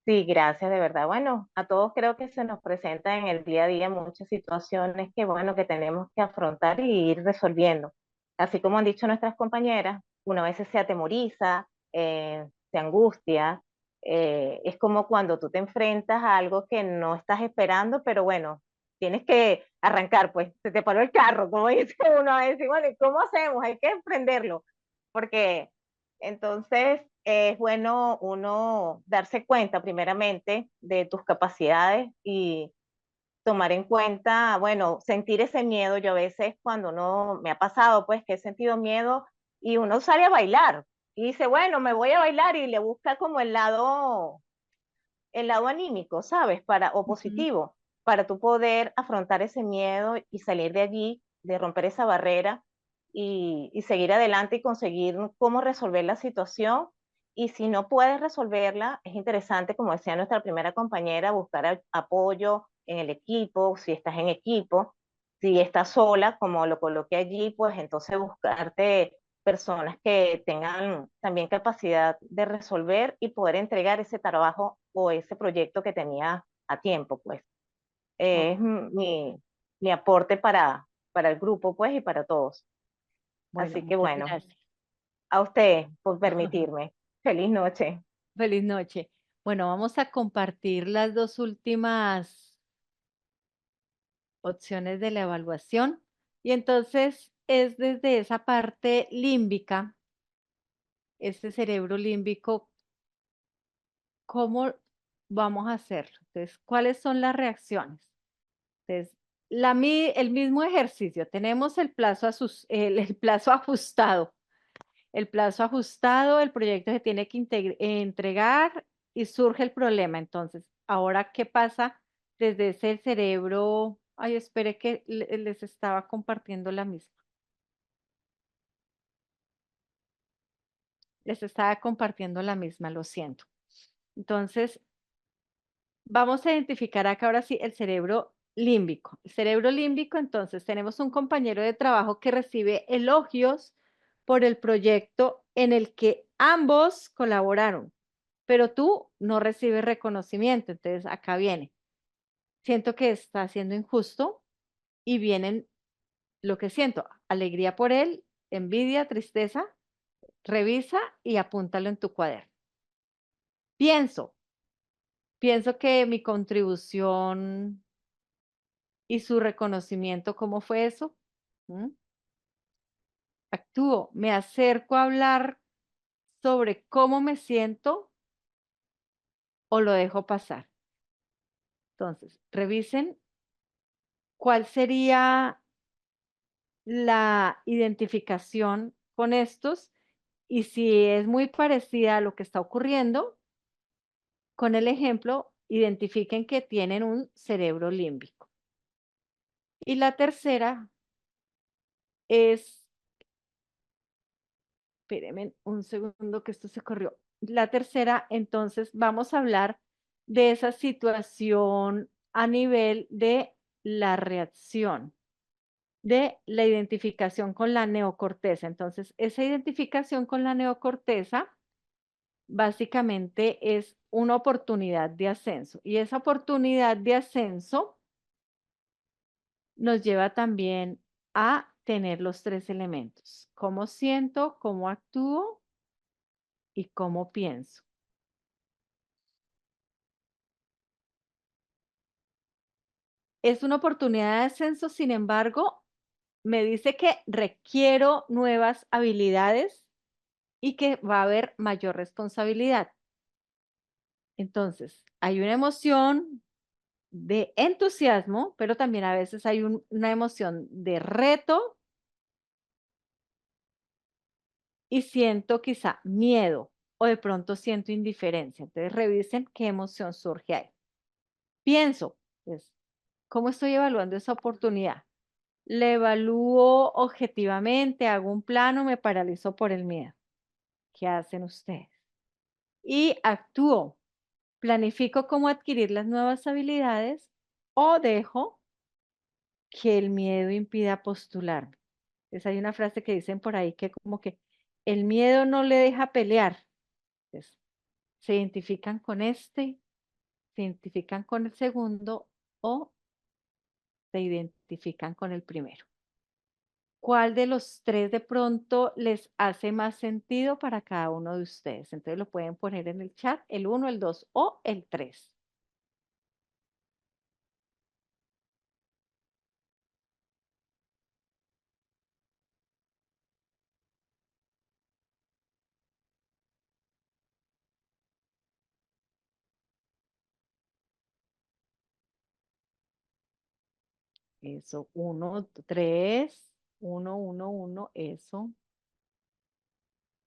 sí, gracias de verdad. Bueno, a todos creo que se nos presentan en el día a día muchas situaciones que, bueno, que tenemos que afrontar y ir resolviendo. Así como han dicho nuestras compañeras, uno a veces se atemoriza, se angustia. Es como cuando tú te enfrentas a algo que no estás esperando, pero bueno, tienes que arrancar, pues se te paró el carro, como dice uno a veces, bueno, ¿y cómo hacemos? Hay que emprenderlo, porque entonces es bueno uno darse cuenta primeramente de tus capacidades y tomar en cuenta, bueno, sentir ese miedo. Yo a veces cuando uno me ha pasado, pues que he sentido miedo y uno sale a bailar y dice, bueno, me voy a bailar y le busca como el lado anímico, ¿sabes? O positivo, para tú poder afrontar ese miedo y salir de allí, de romper esa barrera y seguir adelante y conseguir cómo resolver la situación. Y si no puedes resolverla, es interesante, como decía nuestra primera compañera, buscar apoyo en el equipo, si estás en equipo. Si estás sola, como lo coloqué allí, pues entonces buscarte personas que tengan también capacidad de resolver y poder entregar ese trabajo o ese proyecto que tenía a tiempo, pues. Es mi aporte para el grupo, pues, y para todos. Bueno, Así que muchas bueno, gracias. a usted por permitirme. Feliz noche. Feliz noche. Bueno, vamos a compartir las dos últimas opciones de la evaluación. Y entonces es desde esa parte límbica, ese cerebro límbico, ¿cómo vamos a hacerlo? Entonces, ¿cuáles son las reacciones? Entonces, el mismo ejercicio, tenemos el plazo, el plazo ajustado. El plazo ajustado, el proyecto se tiene que entregar y surge el problema. Entonces, ahora, ¿qué pasa desde ese cerebro? Ay, espere que les estaba compartiendo la misma. Les estaba compartiendo la misma, lo siento. Entonces, vamos a identificar acá ahora sí el cerebro límbico. El cerebro límbico, entonces, tenemos un compañero de trabajo que recibe elogios por el proyecto en el que ambos colaboraron, pero tú no recibes reconocimiento. Entonces, acá viene. Siento que está siendo injusto y vienen lo que siento, alegría por él, envidia, tristeza. Revisa y apúntalo en tu cuaderno. Pienso que mi contribución y su reconocimiento, ¿cómo fue eso? ¿Mm? Actúo, me acerco a hablar sobre cómo me siento o lo dejo pasar. Entonces, revisen cuál sería la identificación con estos y si es muy parecida a lo que está ocurriendo, con el ejemplo, identifiquen que tienen un cerebro límbico. Y la tercera es, espérenme un segundo que esto se corrió. La tercera, entonces, vamos a hablar de esa situación a nivel de la reacción, de la identificación con la neocorteza. Entonces, esa identificación con la neocorteza básicamente es una oportunidad de ascenso. Y esa oportunidad de ascenso nos lleva también a tener los tres elementos: cómo siento, cómo actúo y cómo pienso. Es una oportunidad de ascenso, sin embargo, me dice que requiero nuevas habilidades y que va a haber mayor responsabilidad. Entonces, hay una emoción de entusiasmo, pero también a veces hay una emoción de reto y siento quizá miedo o de pronto siento indiferencia. Entonces, revisen qué emoción surge ahí. Pienso, pues, ¿cómo estoy evaluando esa oportunidad? ¿Le evalúo objetivamente, hago un plano, me paralizo por el miedo? ¿Qué hacen ustedes? Y actúo, planifico cómo adquirir las nuevas habilidades o dejo que el miedo impida postularme. Entonces hay una frase que dicen por ahí que como que el miedo no le deja pelear. Entonces, se identifican con este, se identifican con el segundo o se identifican con el primero. cuál de los tres de pronto les hace más sentido para cada uno de ustedes. Entonces lo pueden poner en el chat, el 1, el 2 o el 3. Eso, 1, 3, 1, 1, 1, eso.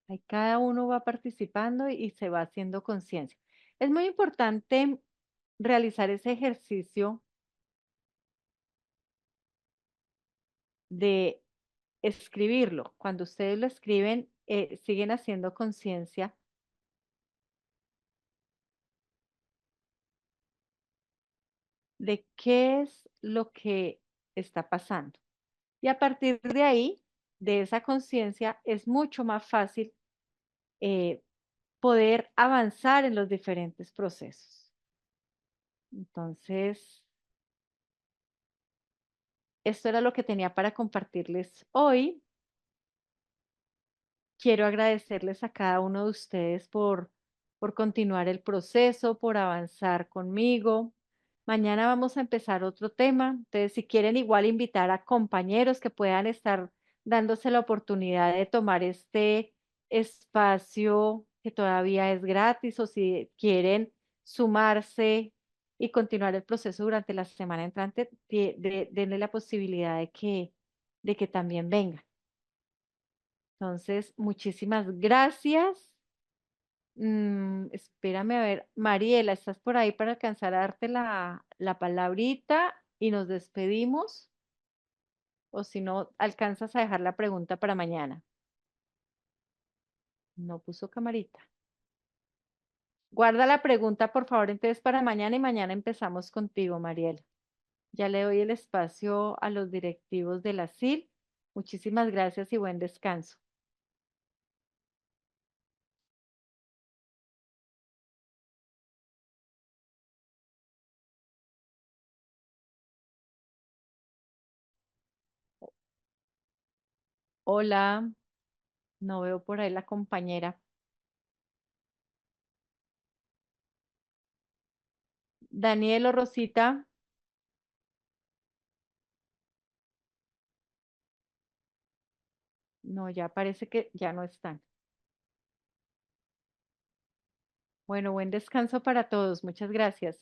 Ahí cada uno va participando y se va haciendo conciencia. Es muy importante realizar ese ejercicio de escribirlo. Cuando ustedes lo escriben, siguen haciendo conciencia de qué es lo que está pasando. Y a partir de ahí, de esa conciencia, es mucho más fácil poder avanzar en los diferentes procesos. Entonces, esto era lo que tenía para compartirles hoy. Quiero agradecerles a cada uno de ustedes por continuar el proceso, por avanzar conmigo. Mañana vamos a empezar otro tema. Entonces, si quieren igual invitar a compañeros que puedan estar dándose la oportunidad de tomar este espacio que todavía es gratis o si quieren sumarse y continuar el proceso durante la semana entrante, denle la posibilidad de que también vengan. Entonces, muchísimas gracias. Espérame a ver, Mariela, ¿estás por ahí para alcanzar a darte la palabrita y nos despedimos? O si no, alcanzas a dejar la pregunta para mañana. No puso camarita. Guarda la pregunta, por favor, entonces para mañana y mañana empezamos contigo, Mariela. Ya le doy el espacio a los directivos de la SIL. Muchísimas gracias y buen descanso. Hola, no veo por ahí la compañera. Daniel o Rosita. No, ya parece que ya no están. Bueno, buen descanso para todos. Muchas gracias.